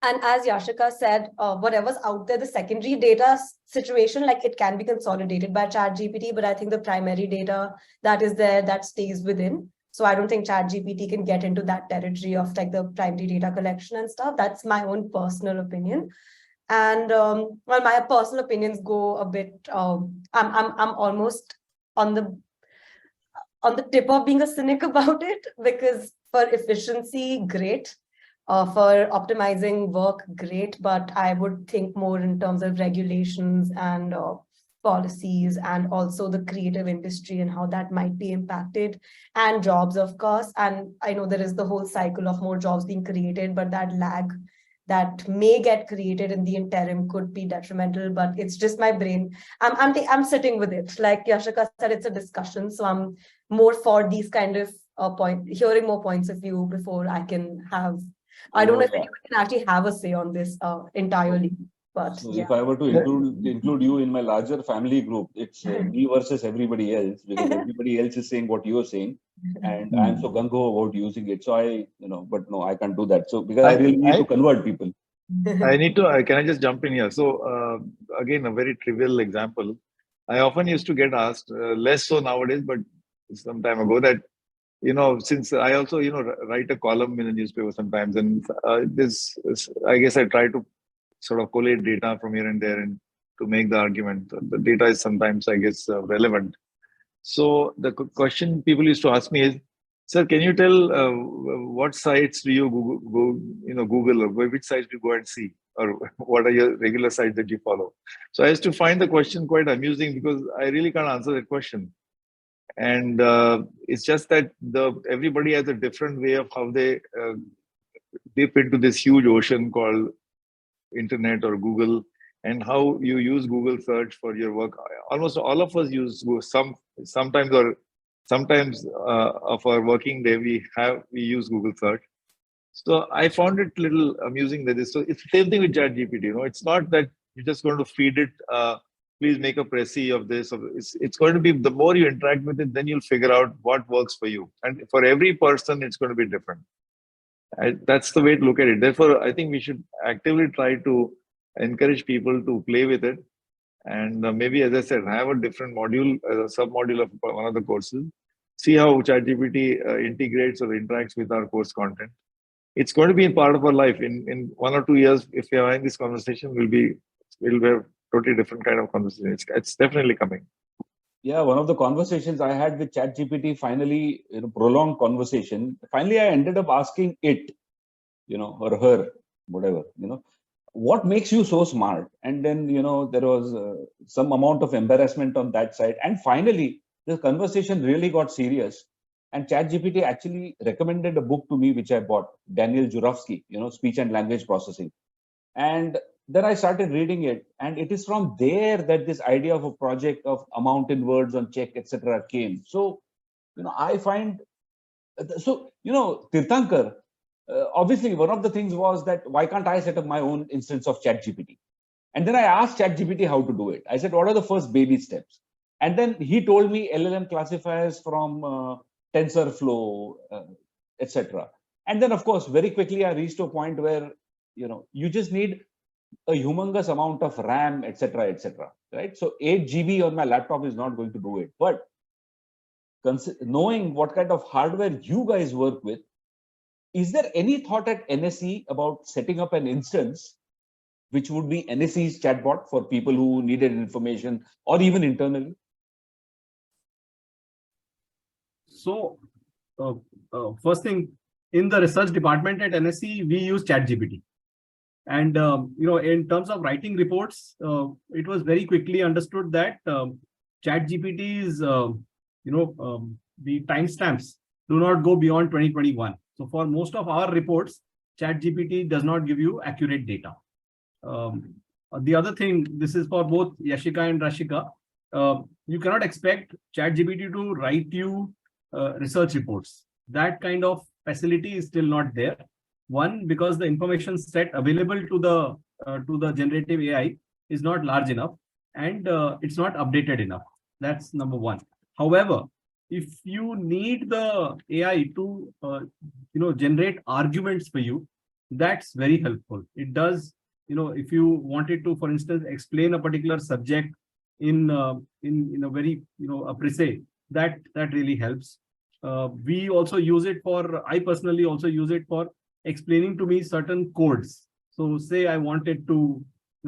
And as Yashika said, whatever's out there, the secondary data situation, like it can be consolidated by ChatGPT, but I think the primary data that is there, that stays within. So I don't think ChatGPT can get into that territory of like the primary data collection and stuff. That's my own personal opinion. And well, my personal opinions go a bit, I'm almost on the tip of being a cynic about it, because for efficiency, great. For optimizing work, great, but I would think more in terms of regulations and policies, and also the creative industry and how that might be impacted, and jobs, of course. And I know there is the whole cycle of more jobs being created, but that lag that may get created in the interim could be detrimental. But it's just my brain. I'm sitting with it. Like Yashika said, it's a discussion, so I'm more for these kind of hearing more points of view before I can have. I don't know if anyone can actually have a say on this entirely, but so yeah. if I were to include you in my larger family group, it's me versus everybody else, because everybody else is saying what you're saying, and I'm so gung ho about using it. So but no, I can't do that. So because I really need to convert people. Can I just jump in here? So again, a very trivial example. I often used to get asked, less so nowadays, but some time ago, that since I also, write a column in a newspaper sometimes, and I guess I try to sort of collate data from here and there and to make the argument. The data is sometimes, I guess, relevant. So the question people used to ask me is, sir, can you tell what sites do you Google, or which sites do you go and see, or what are your regular sites that you follow? So I used to find the question quite amusing, because I really can't answer that question. And it's just that everybody has a different way of how they dip into this huge ocean called internet or Google, and how you use Google search for your work. Almost all of us use sometimes of our working day we use Google search. So I found it a little amusing that it's the same thing with ChatGPT. It's not that you're just going to feed it, please make a précis of this. It's going to be, the more you interact with it, then you'll figure out what works for you. And for every person, it's going to be different. That's the way to look at it. Therefore, I think we should actively try to encourage people to play with it. And maybe, as I said, have a different module, as a sub-module of one of the courses. See how ChatGPT integrates or interacts with our course content. It's going to be a part of our life. In 1 or 2 years, if we are having this conversation, we'll have totally different kind of conversation. It's definitely coming. Yeah, one of the conversations I had with ChatGPT, finally, prolonged conversation. Finally, I ended up asking it, or her, whatever, what makes you so smart? And then, there was some amount of embarrassment on that side. And finally, the conversation really got serious. And ChatGPT actually recommended a book to me, which I bought, Daniel Jurafsky, Speech and Language Processing. And then I started reading it. And it is from there that this idea of a project of amount in words on check, etc. came. So, I find, Tirthankar, obviously, one of the things was that why can't I set up my own instance of ChatGPT? And then I asked ChatGPT how to do it. I said, what are the first baby steps? And then he told me LLM classifiers from TensorFlow, etc. And then, of course, very quickly, I reached a point where, you just need a humongous amount of RAM, etc., right? So 8 GB on my laptop is not going to do it. But knowing what kind of hardware you guys work with, is there any thought at NSE about setting up an instance which would be NSE's chatbot for people who needed information, or even internally? So, first thing, in the research department at NSE, we use ChatGPT. And, in terms of writing reports, it was very quickly understood that ChatGPT is, the timestamps do not go beyond 2021. So for most of our reports, ChatGPT does not give you accurate data. The other thing, this is for both Yashika and Rashika, you cannot expect ChatGPT to write you research reports. That kind of facility is still not there. One, because the information set available to the generative AI is not large enough, and it's not updated enough. That's number one. However, if you need the AI to generate arguments for you, that's very helpful. It does, if you wanted to, for instance, explain a particular subject in a very a précis, that really helps. We also use it for, I personally also use it for explaining to me certain codes. So say I wanted to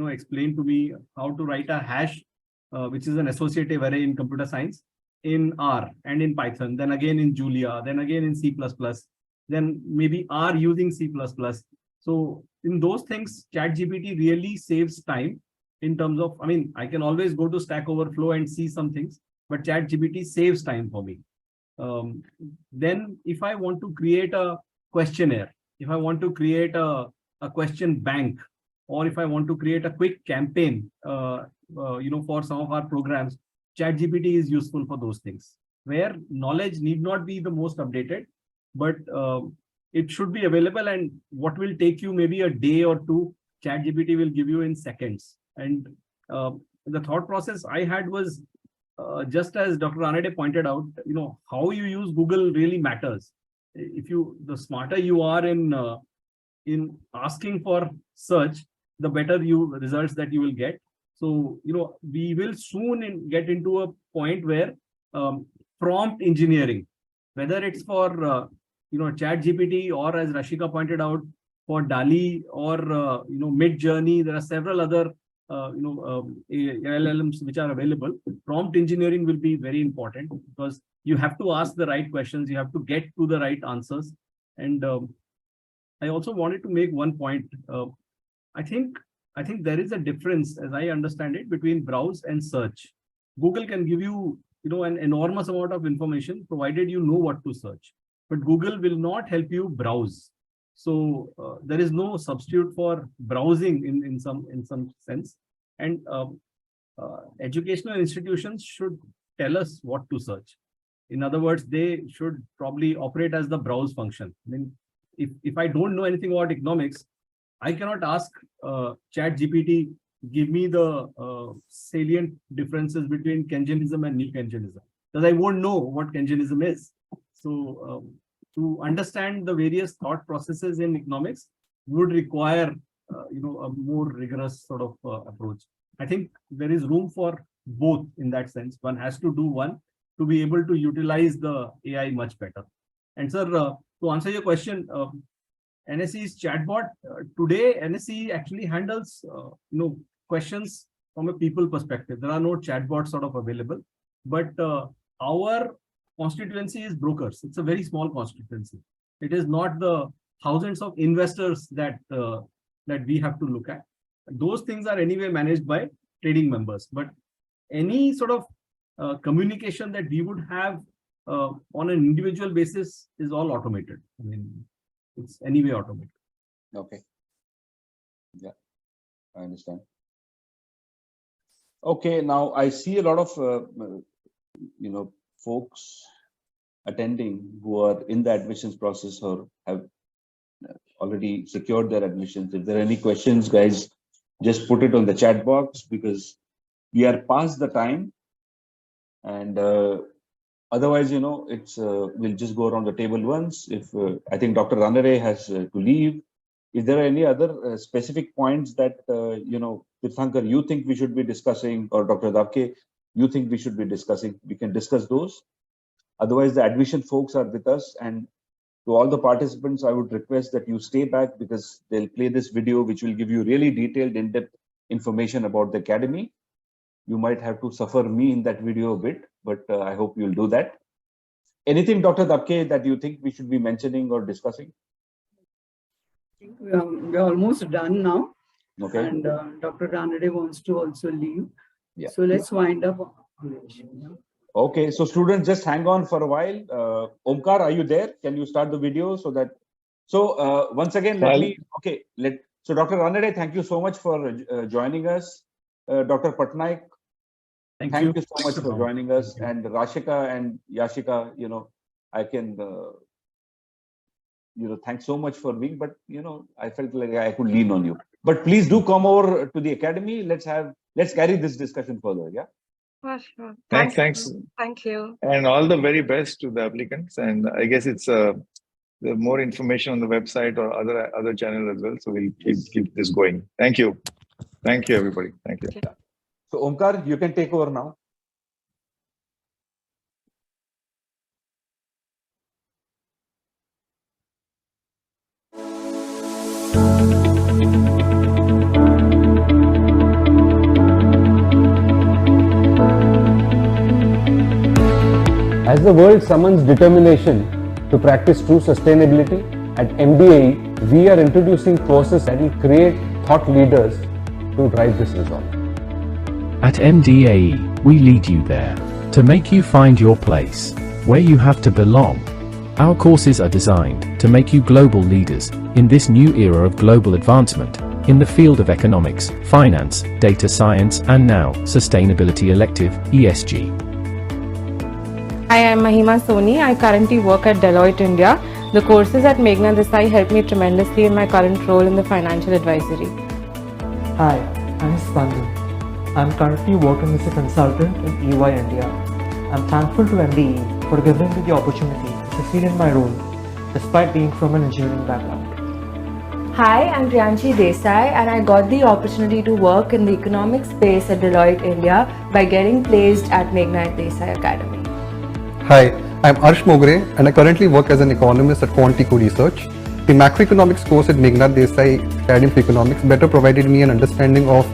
explain to me how to write a hash, which is an associative array in computer science, in R and in Python, then again in Julia, then again in C++, then maybe R using C++. So in those things, ChatGPT really saves time in terms of, I mean, I can always go to Stack Overflow and see some things, but ChatGPT saves time for me. Then if I want to create a questionnaire, if I want to create a question bank, or if I want to create a quick campaign, for some of our programs, ChatGPT is useful for those things, where knowledge need not be the most updated, but it should be available, and what will take you maybe a day or two, ChatGPT will give you in seconds. And the thought process I had was, just as Dr. Ranade pointed out, how you use Google really matters. The smarter you are in asking for search, the better results that you will get. So, we will soon get into a point where prompt engineering, whether it's for, ChatGPT, or as Rashika pointed out, for DALI or, Mid-Journey, there are several other, LLMs which are available. Prompt engineering will be very important, because you have to ask the right questions, you have to get to the right answers. And I also wanted to make one point. I think there is a difference, as I understand it, between browse and search. Google can give you, an enormous amount of information, provided you know what to search. But Google will not help you browse. So there is no substitute for browsing in some sense. And educational institutions should tell us what to search. In other words, they should probably operate as the browse function. I mean, if I don't know anything about economics, I cannot ask ChatGPT, give me the salient differences between Keynesianism and New Keynesianism, because I won't know what Keynesianism is. So to understand the various thought processes in economics would require a more rigorous sort of approach. I think there is room for both in that sense. One has to do one to be able to utilize the AI much better. And sir, to answer your question, NSE's chatbot, today NSE actually handles questions from a people perspective. There are no chatbots sort of available, but our constituency is brokers. It's a very small constituency. It is not the thousands of investors that we have to look at. Those things are anyway managed by trading members. But any sort of communication that we would have on an individual basis is all automated. I mean, it's anyway automated. Okay. Yeah, I understand. Okay, now I see a lot of folks attending who are in the admissions process or have already secured their admissions. If there are any questions, guys, just put it on the chat box, because we are past the time, and otherwise, it's we'll just go around the table once. If I think Dr. Ranade has to leave, is there any other specific points that Tirthankar, you think we should be discussing, or Dr. Dabke, you think we should be discussing? We can discuss those. Otherwise, the admission folks are with us, and to all the participants, I would request that you stay back, because they'll play this video, which will give you really detailed, in-depth information about the academy. You might have to suffer me in that video a bit, but I hope you'll do that. Anything, Dr. Dabke, that you think we should be mentioning or discussing? We're almost done now. Okay. And Dr. Ranade wants to also leave. Yeah. So let's wind up. Okay, so students, just hang on for a while. Omkar, are you there? Can you start the video so that? So once again, let me. Okay, so Dr. Ranade, thank you so much for joining us. Dr. Patnaik, thank you so much for joining us. And Rashika and Yashika, I can, thanks so much for being. But I felt like I could lean on you. But please do come over to the academy. Let's carry this discussion further. Yeah. Sure. Thanks. Thank you. And all the very best to the applicants. And I guess it's the more information on the website or other channel as well. So we'll keep this going. Thank you. Thank you, everybody. Thank you. So Omkar, you can take over now. As the world summons determination to practice true sustainability, at MDAE, we are introducing courses that will create thought leaders to drive this resolve. At MDAE, we lead you there to make you find your place where you have to belong. Our courses are designed to make you global leaders in this new era of global advancement in the field of economics, finance, data science, and now sustainability elective (ESG). Hi, I'm Mahima Soni. I currently work at Deloitte India. The courses at Meghnad Desai helped me tremendously in my current role in the financial advisory. Hi, I'm Spandan. I'm currently working as a consultant in EY India. I'm thankful to MDAE for giving me the opportunity to succeed in my role despite being from an engineering background. Hi, I'm Priyanshi Desai and I got the opportunity to work in the economics space at Deloitte India by getting placed at Meghnad Desai Academy. Hi, I'm Arsh Mogre and I currently work as an economist at Quantico Research. The macroeconomics course at Meghnad Desai Academy of Economics better provided me an understanding of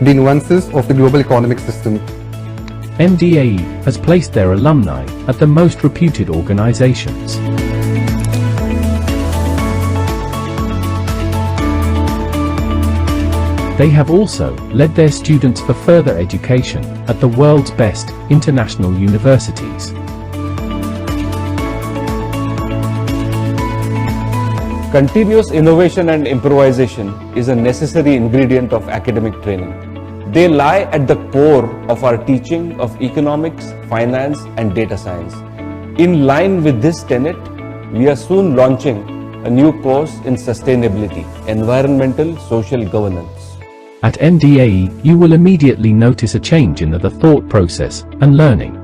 the nuances of the global economic system. MDAE has placed their alumni at the most reputed organizations. They have also led their students for further education at the world's best international universities. Continuous innovation and improvisation is a necessary ingredient of academic training. They lie at the core of our teaching of economics, finance, and data science. In line with this tenet, we are soon launching a new course in sustainability, environmental social governance. At MDAE, you will immediately notice a change in the thought process and learning.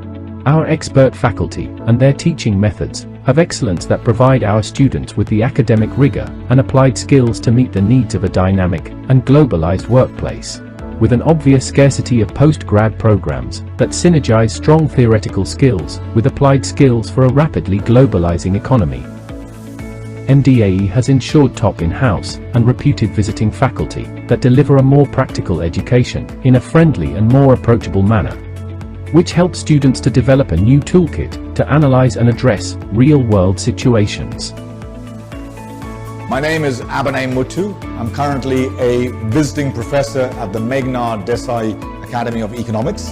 Our expert faculty and their teaching methods have excellence that provide our students with the academic rigor and applied skills to meet the needs of a dynamic and globalized workplace, with an obvious scarcity of post-grad programs that synergize strong theoretical skills with applied skills for a rapidly globalizing economy. MDAE has ensured top in-house and reputed visiting faculty that deliver a more practical education in a friendly and more approachable manner, which helps students to develop a new toolkit to analyze and address real-world situations. My name is Abhinay Muthu. I'm currently a visiting professor at the Meghnad Desai Academy of Economics.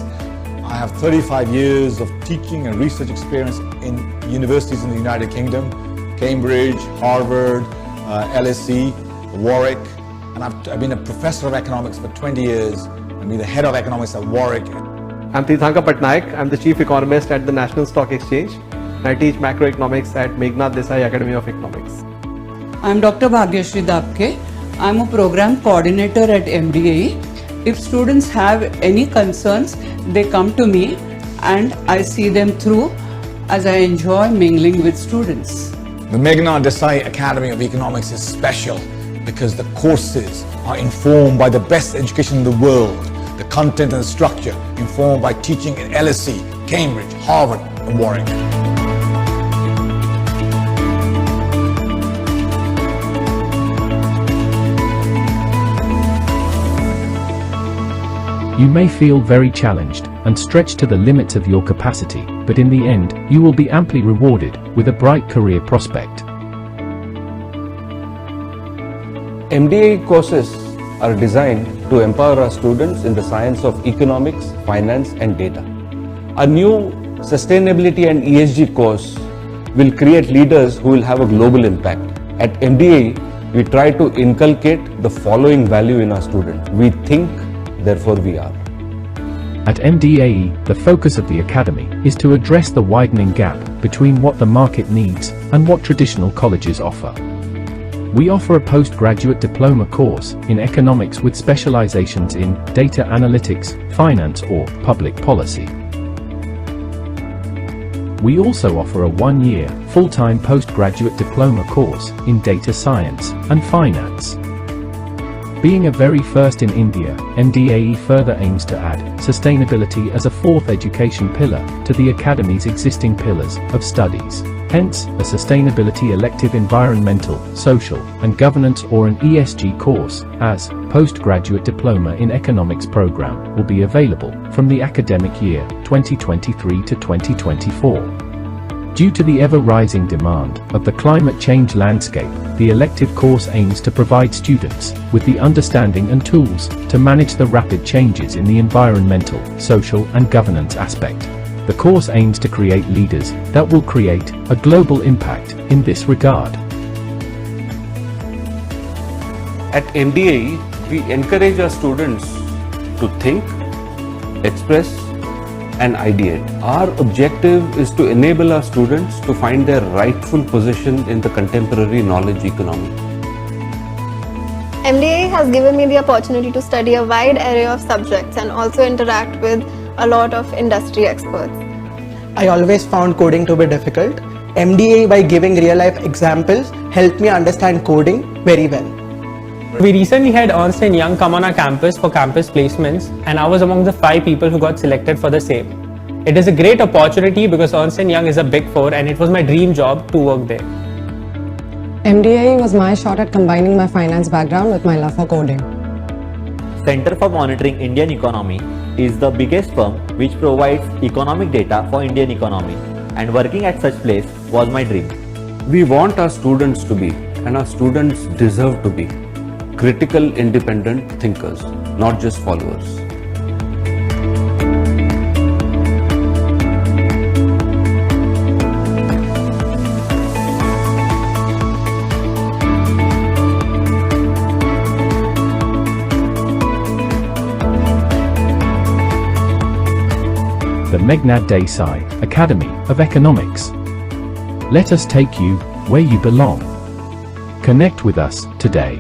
I have 35 years of teaching and research experience in universities in the United Kingdom, Cambridge, Harvard, LSE, Warwick, and I've been a professor of economics for 20 years and been the head of economics at Warwick. I'm Tirthankar Patnaik. I'm the Chief Economist at the National Stock Exchange. I teach macroeconomics at Meghnad Desai Academy of Economics. I'm Dr. Bhagyashree Dapke. I'm a program coordinator at MDAE. If students have any concerns, they come to me and I see them through as I enjoy mingling with students. The Meghnad Desai Academy of Economics is special because the courses are informed by the best education in the world. The content and the structure informed by teaching in LSE, Cambridge, Harvard, and Warwick. You may feel very challenged and stretched to the limits of your capacity, but in the end, you will be amply rewarded with a bright career prospect. MDAE courses are designed to empower our students in the science of economics, finance, and data. A new sustainability and ESG course will create leaders who will have a global impact. At MDAE, we try to inculcate the following value in our students. We think, therefore we are. At MDAE, the focus of the academy is to address the widening gap between what the market needs and what traditional colleges offer. We offer a postgraduate diploma course in economics with specializations in data analytics, finance, or public policy. We also offer a one-year, full-time postgraduate diploma course in data science and finance. Being a very first in India, MDAE further aims to add sustainability as a fourth education pillar to the Academy's existing pillars of studies. Hence, a sustainability elective environmental, social, and governance or an ESG course as postgraduate diploma in economics program will be available from the academic year 2023 to 2024. Due to the ever-rising demand of the climate change landscape, the elective course aims to provide students with the understanding and tools to manage the rapid changes in the environmental, social, and governance aspect. The course aims to create leaders that will create a global impact in this regard. At MDAE, we encourage our students to think, express, and ideate. Our objective is to enable our students to find their rightful position in the contemporary knowledge economy. MDAE has given me the opportunity to study a wide array of subjects and also interact with a lot of industry experts. I always found coding to be difficult. MDAE, by giving real-life examples, helped me understand coding very well. We recently had Ernst & Young come on our campus for campus placements, and I was among the 5 people who got selected for the same. It is a great opportunity because Ernst & Young is a big 4 and it was my dream job to work there. MDAE was my shot at combining my finance background with my love for coding. Center for Monitoring Indian Economy is the biggest firm which provides economic data for Indian economy, and working at such place was my dream. We want our students to be, and our students deserve to be, critical independent thinkers, not just followers. The Meghnad Desai Academy of Economics. Let us take you where you belong. Connect with us today.